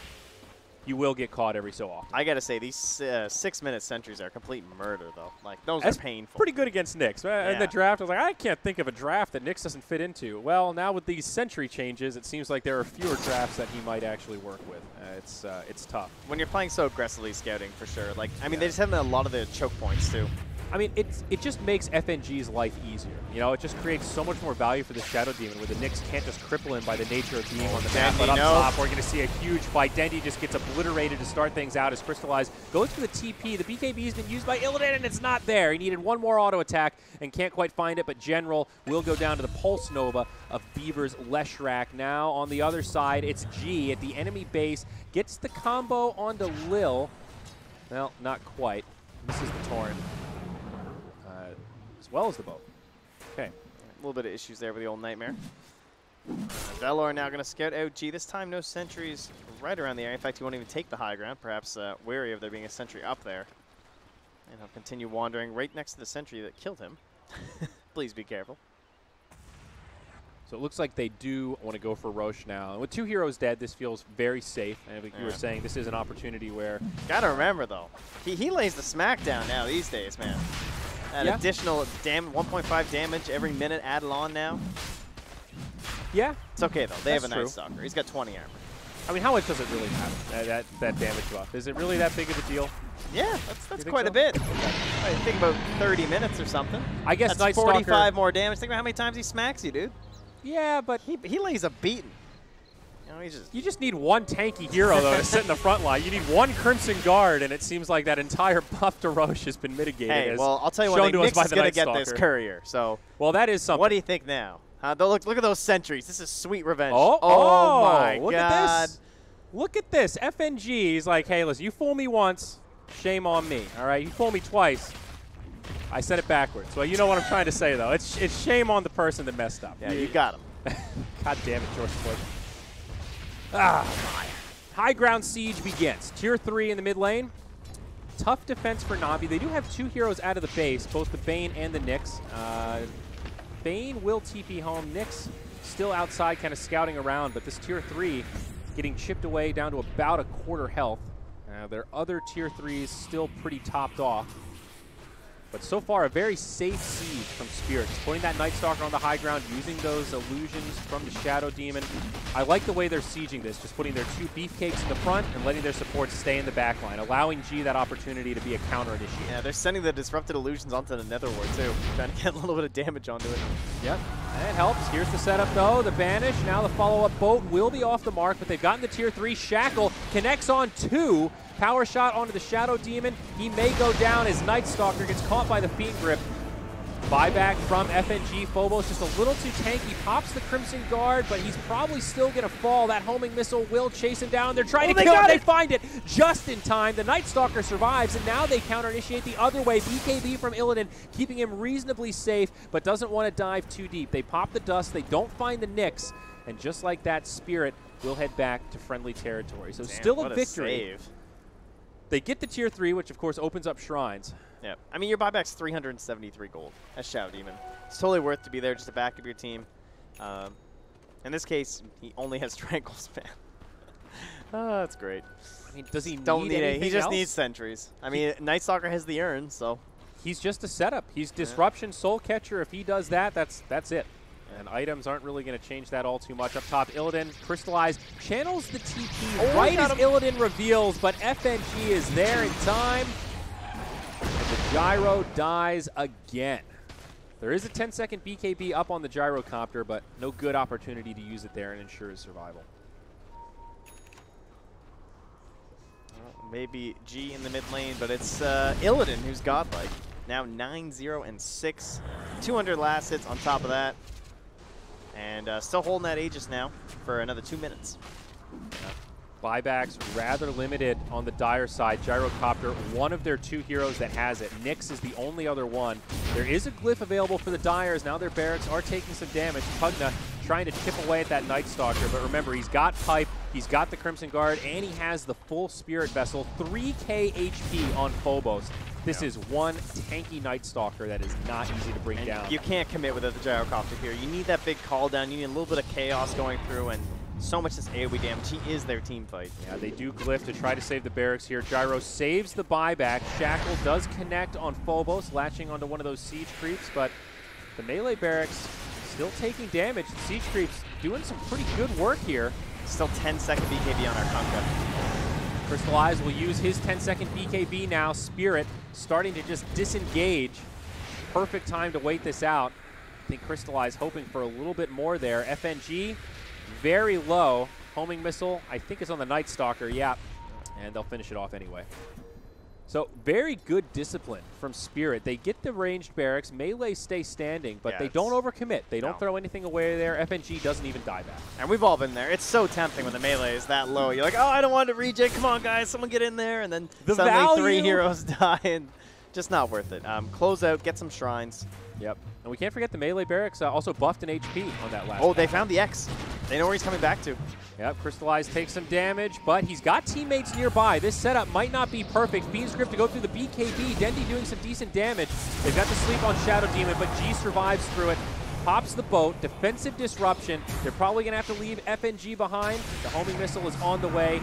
you will get caught every so often. I got to say, these 6-minute sentries are complete murder, though. Like, those are painful. Pretty good against Nyx. In the draft, I was like, I can't think of a draft that Nyx doesn't fit into. Well, now with these sentry changes, it seems like there are fewer drafts that he might actually work with. It's tough. When you're playing so aggressively scouting, for sure. Like, I mean, they just have a lot of the choke points, too. I mean, it just makes FNG's life easier. You know, it just creates so much more value for the Shadow Demon where the Nyx can't just cripple him by the nature of being on the map. But up top, we're going to see a huge fight. Dendy just gets obliterated to start things out as Crystallize goes for the TP. The BKB has been used by Illidan, and it's not there. He needed one more auto attack and can't quite find it, but General will go down to the Pulse Nova of Beaver's Leshrac. Now on the other side, it's G at the enemy base. Gets the combo onto Lil. Well, not quite. This is the Torrent. As well as the boat. Okay. A little bit of issues there with the old Nightmare. Velor now going to scout out G. This time no sentries right around the area. In fact, he won't even take the high ground, perhaps wary of there being a sentry up there. And he'll continue wandering right next to the sentry that killed him. Please be careful. So it looks like they do want to go for Roche now. And with 2 heroes dead, this feels very safe. And like you were saying, this is an opportunity where... Gotta remember, though, he lays the smackdown now these days, man. That additional 1.5 damage every minute added on now. Yeah. It's okay, though. They have a Night Stalker. He's got 20 armor. I mean, how much does it really matter, that damage buff? Is it really that big of a deal? Yeah, that's quite a bit. I think about 30 minutes or something. I guess that's Night 45 Stalker, more damage. Think about how many times he smacks you, dude. Yeah, but he lays a beating. You know, you just need one tanky hero, though, to sit in the front line. You need one Crimson Guard, and it seems like that entire buff to Roche has been mitigated. Hey, well, I'll tell you what, Nyx is going to get this courier. So, well, that is something. What do you think now? Look at those sentries. This is sweet revenge. Oh my look God. At this. Look at this. FNG is like, hey, listen, you fool me once, shame on me. All right, you fool me twice. I said it backwards. Well, you know what I'm trying to say, though. It's shame on the person that messed up. Yeah, you got him. God damn it, George Floyd. Ah, my. High ground siege begins. Tier 3 in the mid lane. Tough defense for Navi. They do have 2 heroes out of the base, both the Bane and the Nyx. Bane will TP home. Nyx still outside kind of scouting around, but this Tier 3 getting chipped away down to about a quarter health. Their other Tier 3s still pretty topped off. But so far, a very safe siege from Spirit. Just putting that Night Stalker on the high ground, using those illusions from the Shadow Demon. I like the way they're sieging this, just putting their 2 beefcakes in the front and letting their supports stay in the back line, allowing G that opportunity to be a counter-initiator. Yeah, they're sending the Disrupted Illusions onto the Netherward, too, trying to get a little bit of damage onto it. Yep, it helps. Here's the setup, though. The Banish. Now the follow-up boat will be off the mark, but they've gotten the Tier 3. Shackle connects on 2. Power shot onto the Shadow Demon. He may go down as Night Stalker gets caught by the Fiend Grip. Buyback from FNG. Phobos just a little too tanky. Pops the Crimson Guard, but he's probably still going to fall. That homing missile will chase him down. They're trying to kill him. They find it just in time. The Night Stalker survives, and now they counter-initiate the other way. BKB from Illidan, keeping him reasonably safe, but doesn't want to dive too deep. They pop the dust. They don't find the Nyx, and just like that, Spirit will head back to friendly territory. So still a victory. Save. They get the Tier 3, which of course opens up shrines. Yeah, I mean, your buyback's 373 gold as Shadow Demon. It's totally worth to be there just to back up your team. In this case, he only has Strangles, man. Oh, that's great. I mean, does he need anything He just else? needs sentries. I mean, Night Stalker has the urn, so. He's just a setup. He's Disruption, Soul Catcher. If he does that, that's it. And items aren't really going to change that all too much. Up top, Illidan, Crystallize, channels the TP right as Illidan reveals, but FNG is there in time. And the Gyro dies again. There is a 10-second BKB up on the Gyrocopter, but no good opportunity to use it there and ensure his survival. Maybe G in the mid lane, but it's Illidan who's godlike. Now 9-0-6. 200 last hits on top of that. And still holding that Aegis now for another 2 minutes. Buybacks rather limited on the Dire side. Gyrocopter, one of their 2 heroes that has it. Nyx is the only other one. There is a glyph available for the Dyers. Now their barracks are taking some damage. Pugna trying to chip away at that Night Stalker. But remember, he's got Pipe, he's got the Crimson Guard, and he has the full Spirit Vessel. 3k HP on Phobos. This is one tanky Night Stalker that is not easy to bring down. You can't commit without the Gyrocopter here. You need that big call down. You need a little bit of chaos going through, and so much this AoE damage. He is their team fight. Yeah, they do glyph to try to save the barracks here. Gyro saves the buyback. Shackle does connect on Phobos, latching onto one of those siege creeps, but the melee barracks still taking damage. The siege creeps doing some pretty good work here. Still 10-second BKB on our Conquest. Crystallize will use his 10-second BKB now. Spirit starting to just disengage. Perfect time to wait this out. I think Crystallize hoping for a little bit more there. FNG, very low. Homing missile, I think, is on the Night Stalker. Yeah, and they'll finish it off anyway. So very good discipline from Spirit. They get the ranged barracks. Melee stay standing, but they don't overcommit. They don't throw anything away there. FNG doesn't even die back. And we've all been there. It's so tempting when the melee is that low. You're like, oh, I don't want to regen. Come on, guys. Someone get in there. And then suddenly 3 heroes die. And just not worth it. Close out. Get some shrines. Yep. And we can't forget the melee barracks also buffed an HP on that last. Oh, they found the X. They know where he's coming back to. Yep, Crystallize takes some damage, but he's got teammates nearby. This setup might not be perfect. Fiend's Grip to go through the BKB. Dendy doing some decent damage. They've got to sleep on Shadow Demon, but G survives through it. Pops the boat. Defensive disruption. They're probably going to have to leave FNG behind. The homing missile is on the way.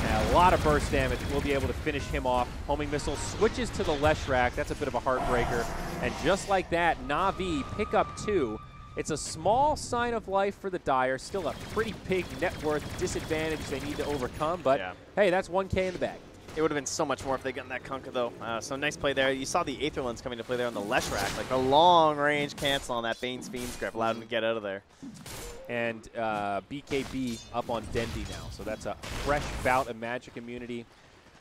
And a lot of burst damage. We'll be able to finish him off. Homing missile switches to the Leshrac. That's a bit of a heartbreaker. And just like that, Na'Vi pick up 2. It's a small sign of life for the Dire. Still a pretty big net worth disadvantage they need to overcome. But, hey, that's 1K in the bag. It would have been so much more if they'd gotten that Kunkka, though. So nice play there. You saw the Aetherlands coming to play there on the Leshrac. Like a long-range cancel on that Bane's Fiend's Grip. Allowed him to get out of there. And BKB up on Dendy now. So that's a fresh bout of magic immunity.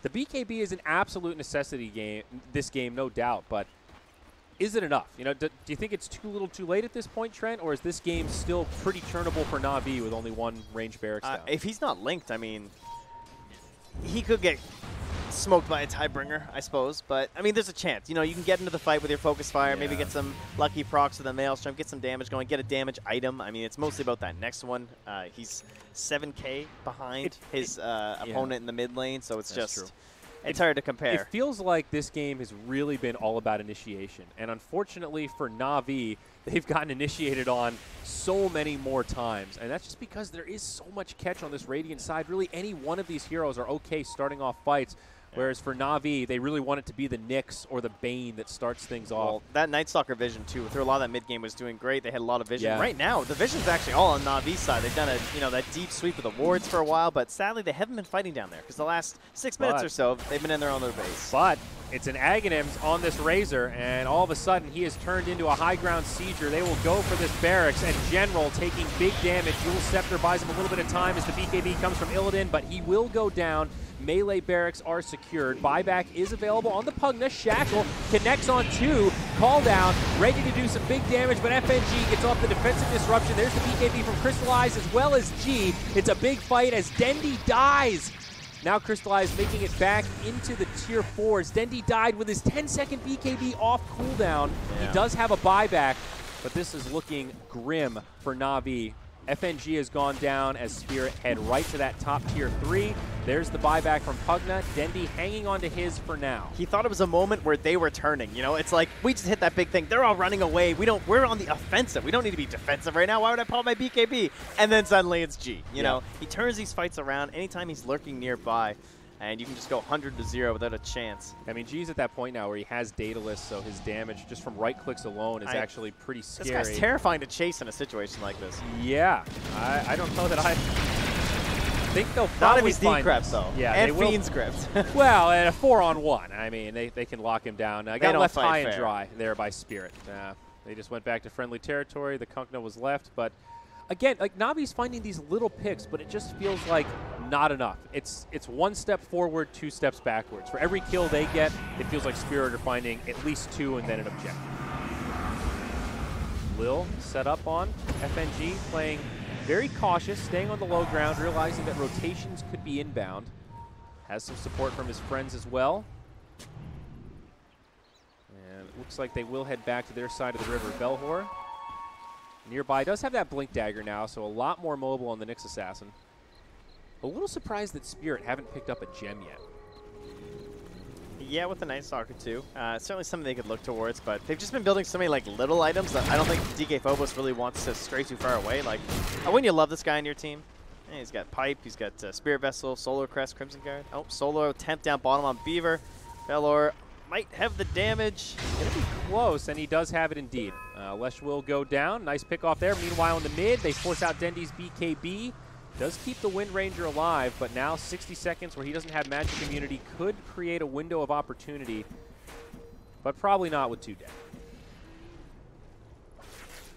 The BKB is an absolute necessity game, this game, no doubt. But is it enough? You know, do you think it's too little too late at this point, Trent? Or is this game still pretty turnable for Na'Vi with only 1 range barracks down? If he's not linked, I mean, he could get smoked by a Tidebringer, I suppose. But, I mean, there's a chance. You know, you can get into the fight with your Focus Fire, maybe get some lucky procs with the Maelstrom, get some damage going, get a damage item. I mean, it's mostly about that next one. He's 7K behind his opponent in the mid lane, so it's just... True. It's hard to compare. It feels like this game has really been all about initiation. And unfortunately for Na'Vi, they've gotten initiated on so many more times. And that's just because there is so much catch on this Radiant side. Really, any one of these heroes are okay starting off fights. Whereas for Na'Vi, they really want it to be the Nyx or the Bane that starts things off. Well, that Night Stalker vision, too, through a lot of that mid-game was doing great. They had a lot of vision. Right now, the vision's actually all on Na'Vi's side. They've done that deep sweep of the wards for a while, but sadly, they haven't been fighting down there because the last 6 minutes or so, they've been in there on their base. But it's an Aghanims on this Razor, and all of a sudden, he has turned into a high ground sieger. They will go for this barracks, and General taking big damage. Dual Scepter buys him a little bit of time as the BKB comes from Illidan, but he will go down. Melee barracks are secured. Buyback is available on the Pugna. Shackle connects on 2. Call down, ready to do some big damage, but FNG gets off the defensive disruption. There's the BKB from Crystallize as well as G. It's a big fight as Dendy dies. Now Crystallize making it back into the tier 4s. Dendy died with his 10-second BKB off cooldown. He does have a buyback, but this is looking grim for Na'Vi. FNG has gone down as Spirit head right to that top tier 3. There's the buyback from Pugna. Dendy hanging on to his for now. He thought it was a moment where they were turning. You know, it's like, we just hit that big thing. They're all running away. We're on the offensive. We don't need to be defensive right now. Why would I pop my BKB? And then suddenly it's G. You know, he turns these fights around anytime he's lurking nearby. And you can just go 100-0 without a chance. I mean, G's at that point now where he has Daedalus, so his damage just from right clicks alone is actually pretty scary. This guy's terrifying to chase in a situation like this. Yeah. I don't know that I think they'll probably find Decreps, though. Yeah, and Fiend's Grips. Well, and a 4-on-1. I mean, they can lock him down. Got left high and fair. dry there by Spirit. They just went back to friendly territory. The Kunkka was left, but again, like Na'Vi's finding these little picks, but it just feels like not enough. It's 1 step forward, 2 steps backwards. For every kill they get, it feels like Spirit are finding at least 2 and then an objective. Lil set up on FNG, playing very cautious, staying on the low ground, realizing that rotations could be inbound. Has some support from his friends as well. And it looks like they will head back to their side of the river. Belhor nearby does have that Blink Dagger now, so a lot more mobile on the Nyx Assassin. A little surprised that Spirit haven't picked up a gem yet. Yeah, with the Night Stalker too. Certainly something they could look towards, but they've just been building so many like little items that I don't think DK Phobos really wants to stray too far away. Like, wouldn't you love this guy on your team? Yeah, he's got Pipe, he's got Spirit Vessel, Solar Crest, Crimson Guard. Oh, Solo temp down bottom on Beaver. Belor might have the damage. It'll be close, and he does have it indeed. Lesh will go down. Nice pick off there. Meanwhile, in the mid, they force out Dendy's BKB. Does keep the Wind Ranger alive, but now 60 seconds where he doesn't have Magic Immunity could create a window of opportunity, but probably not with 2 dead.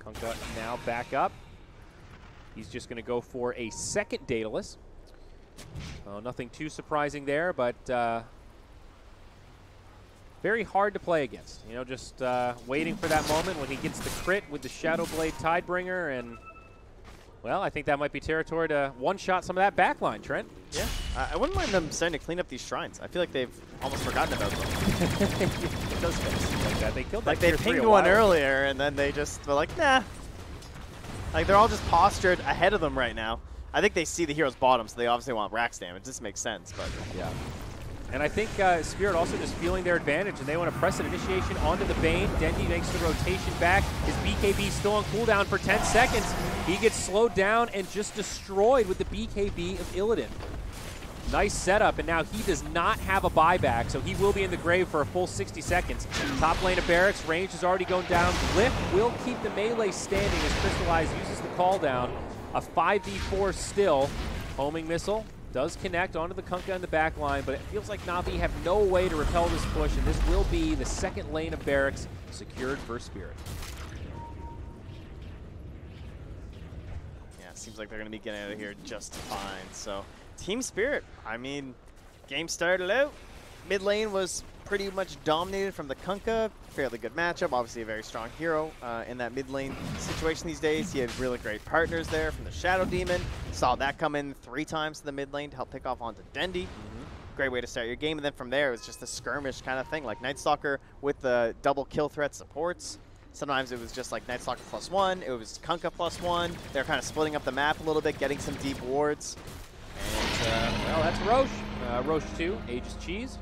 Kunkka now back up. He's just going to go for a second Daedalus. Oh, nothing too surprising there, but very hard to play against. You know, just waiting for that moment when he gets the crit with the Shadow Blade Tidebringer, and well, I think that might be territory to one-shot some of that backline, Trent. Yeah, I wouldn't mind them starting to clean up these shrines. I feel like they've almost forgotten about them. It does feel like that. They killed like that they pinged one earlier, and then they just were like, nah. Like, they're all just postured ahead of them right now. I think they see the hero's bottom, so they obviously want Rax damage. This makes sense, but yeah. And I think Spirit also just feeling their advantage, and they want to press an initiation onto the Bane. Dendy makes the rotation back. His BKB still on cooldown for 10 seconds. He gets slowed down and just destroyed with the BKB of Illidan. Nice setup, and now he does not have a buyback, so he will be in the grave for a full 60 seconds. Top lane of Barracks, range is already going down. Lift will keep the melee standing as Crystallize uses the call down. A 5v4 still. Homing missile does connect onto the Kunkka in the back line, but it feels like Na'Vi have no way to repel this push, and this will be the second lane of Barracks secured for Spirit. Yeah, seems like they're going to be getting out of here just fine. So, Team Spirit, I mean, game started out. Mid lane was pretty much dominated from the Kunkka. Fairly good matchup. Obviously a very strong hero in that mid lane situation these days. He had really great partners there from the Shadow Demon. Saw that come in 3 times to the mid lane to help pick off onto Dendy. Great way to start your game. And then from there, it was just a skirmish kind of thing, like Night Stalker with the double kill threat supports. Sometimes it was just like Night Stalker +1. It was Kunkka +1. They're kind of splitting up the map a little bit, getting some deep wards. And, well, that's Roche. Roche 2, Aegis Cheese.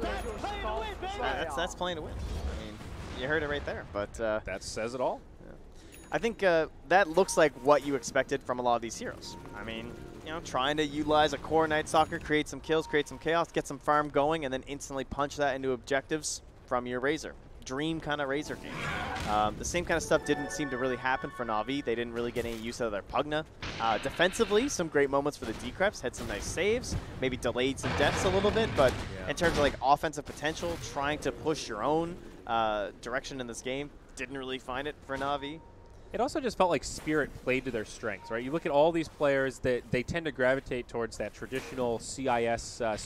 That's playing to win. I mean, you heard it right there. But that says it all. Yeah. I think that looks like what you expected from a lot of these heroes. I mean, you know, trying to utilize a core Night Stalker, create some kills, create some chaos, get some farm going, and then instantly punch that into objectives from your Razor. Dream kind of Razor game. The same kind of stuff didn't seem to really happen for Na'Vi. They didn't really get any use out of their Pugna. Defensively, some great moments for the Decreps. Had some nice saves, maybe delayed some deaths a little bit, but in terms of like offensive potential, trying to push your own direction in this game, didn't really find it for Na'Vi. It also just felt like Spirit played to their strengths, right? You look at all these players that they tend to gravitate towards that traditional CIS I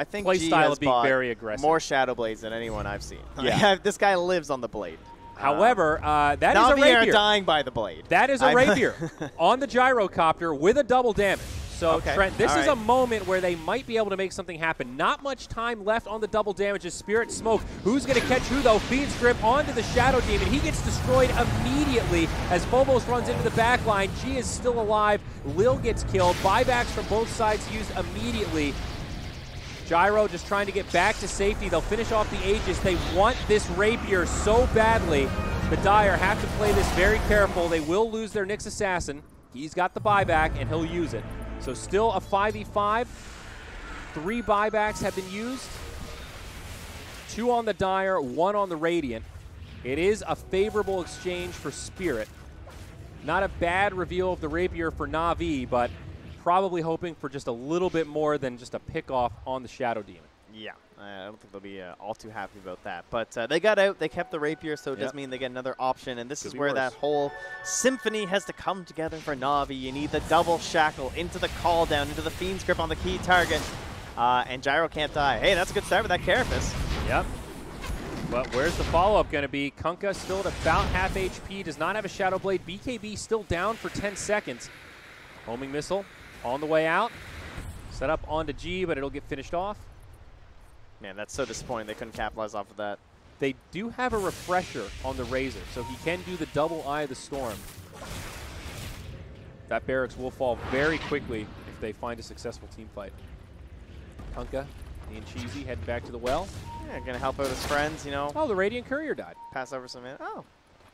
think play G style has of being very aggressive. More Shadow Blades than anyone I've seen. Yeah. This guy lives on the blade. However, that is a Na'Vi rapier. are dying by the blade. That is a rapier on the gyrocopter with a double damage. So, okay. Trent, this is a moment where they might be able to make something happen. Not much time left on the double damage as Spirit smoke. Who's going to catch who, though? Fiend's Grip onto the Shadow Demon. He gets destroyed immediately as Phobos runs into the back line. G is still alive. Lil gets killed. Buybacks from both sides used immediately. Gyro just trying to get back to safety. They'll finish off the Aegis. They want this rapier so badly. The Dire have to play this very careful. They will lose their Nyx Assassin. He's got the buyback, and he'll use it. So still a 5v5. 3 buybacks have been used. 2 on the Dire, 1 on the Radiant. It is a favorable exchange for Spirit. Not a bad reveal of the rapier for Na'Vi, but probably hoping for just a little bit more than just a pick-off on the Shadow Demon. Yeah, I don't think they'll be all too happy about that. But they got out, they kept the rapier, so it does mean they get another option. And this is where that whole symphony has to come together for Na'Vi. You need the double shackle into the call down, into the Fiend's Grip on the key target. And Gyro can't die. Hey, that's a good start with that Carapace. Yep. But where's the follow-up going to be? Kunkka still at about half HP, does not have a Shadow Blade. BKB still down for 10 seconds. Homing missile on the way out. Set up onto G, but it'll get finished off. Man, that's so disappointing. They couldn't capitalize off of that. They do have a refresher on the Razor, so he can do the double Eye of the Storm. That Barracks will fall very quickly if they find a successful team fight. Kunkka and Cheesy heading back to the well. Yeah, gonna help out his friends, you know. Oh, the Radiant Courier died. Pass over some in. Oh.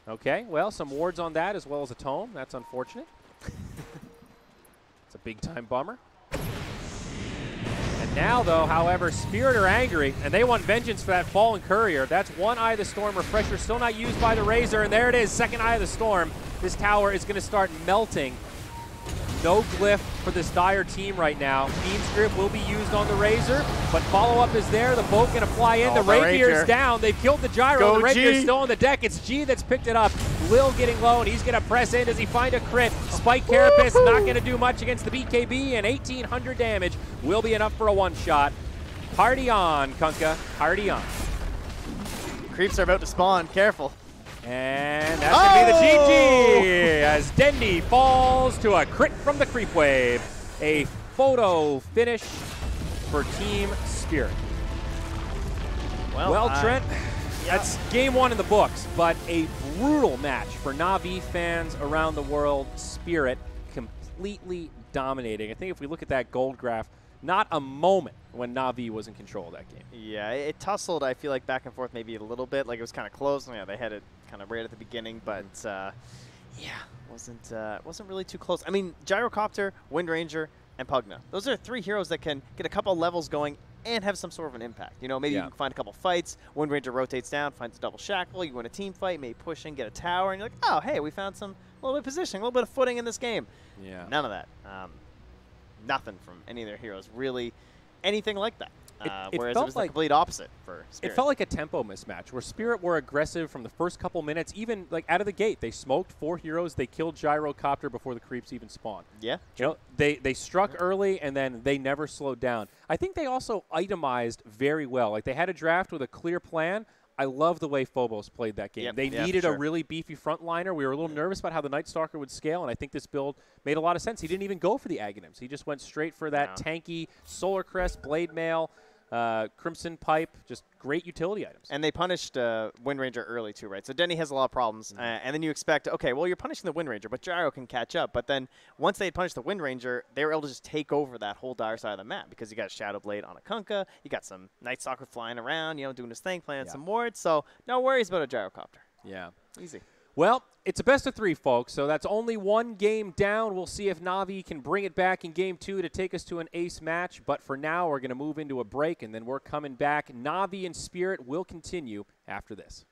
Okay, well, some wards on that as well as a tome. That's unfortunate. It's a big-time bummer. And now, though, however, Spirit are angry, and they want vengeance for that fallen Courier. That's 1 Eye of the Storm refresher, still not used by the Razor, and there it is, 2nd Eye of the Storm. This tower is going to start melting. No glyph for this dire team right now. Beam Spirit will be used on the Razor, but follow-up is there. The boat can fly in. The Rapier's down. They've killed the Gyro. The Rapier's still on the deck. It's G that's picked it up. Lil getting low, and he's going to press in. Does he find a crit? Spike Carapace not going to do much against the BKB, and 1,800 damage will be enough for a one-shot. Party on, Kunkka. Party on. Creeps are about to spawn. Careful. And that's going to be the GG as Dendy falls to a crit from the Creep Wave. A photo finish for Team Spirit. Well, Trent, that's game one in the books, but a brutal match for Na'Vi fans around the world. Spirit completely dominating. I think if we look at that gold graph, not a moment when Na'Vi was in control of that game. Yeah, it tussled, I feel like, back and forth maybe a little bit. Like, it was kind of close. Yeah, they had it kind of right at the beginning, but, yeah, wasn't really too close. I mean, Gyrocopter, Wind Ranger, and Pugna. Those are three heroes that can get a couple levels going and have some sort of an impact. You know, maybe you can find a couple fights. Wind Ranger rotates down, finds a double shackle. You win a team fight, maybe push in, get a tower, and you're like, oh, hey, we found a little bit of positioning, a little bit of footing in this game. Yeah. None of that. Nothing from any of their heroes, really anything like that. Whereas it was the complete opposite for Spirit. It felt like a tempo mismatch where Spirit were aggressive from the first couple minutes, even like out of the gate. They smoked 4 heroes. They killed Gyrocopter before the creeps even spawned. Yeah. You know, they struck early, and then they never slowed down. I think they also itemized very well. Like, they had a draft with a clear plan. I love the way Phobos played that game. They needed a really beefy frontliner. We were a little nervous about how the Night Stalker would scale, and I think this build made a lot of sense. He didn't even go for the Aghanims. He just went straight for that tanky Solar Crest, Blade Mail, Crimson Pipe, just great utility items. And they punished Wind Ranger early too, right? So Denny has a lot of problems, and then you expect, okay, well, you're punishing the Wind Ranger, but Gyro can catch up. But then once they punished the Wind Ranger, they were able to just take over that whole dire side of the map because you got Shadow Blade on a Kunkka, you got some Night Stalker flying around, you know, doing his thing, playing some wards. So no worries about a Gyrocopter. Yeah. Easy. Well, it's a best of 3, folks, so that's only 1 game down. We'll see if Na'Vi can bring it back in game 2 to take us to an ace match. But for now, we're going to move into a break, and then we're coming back. Na'Vi and Spirit will continue after this.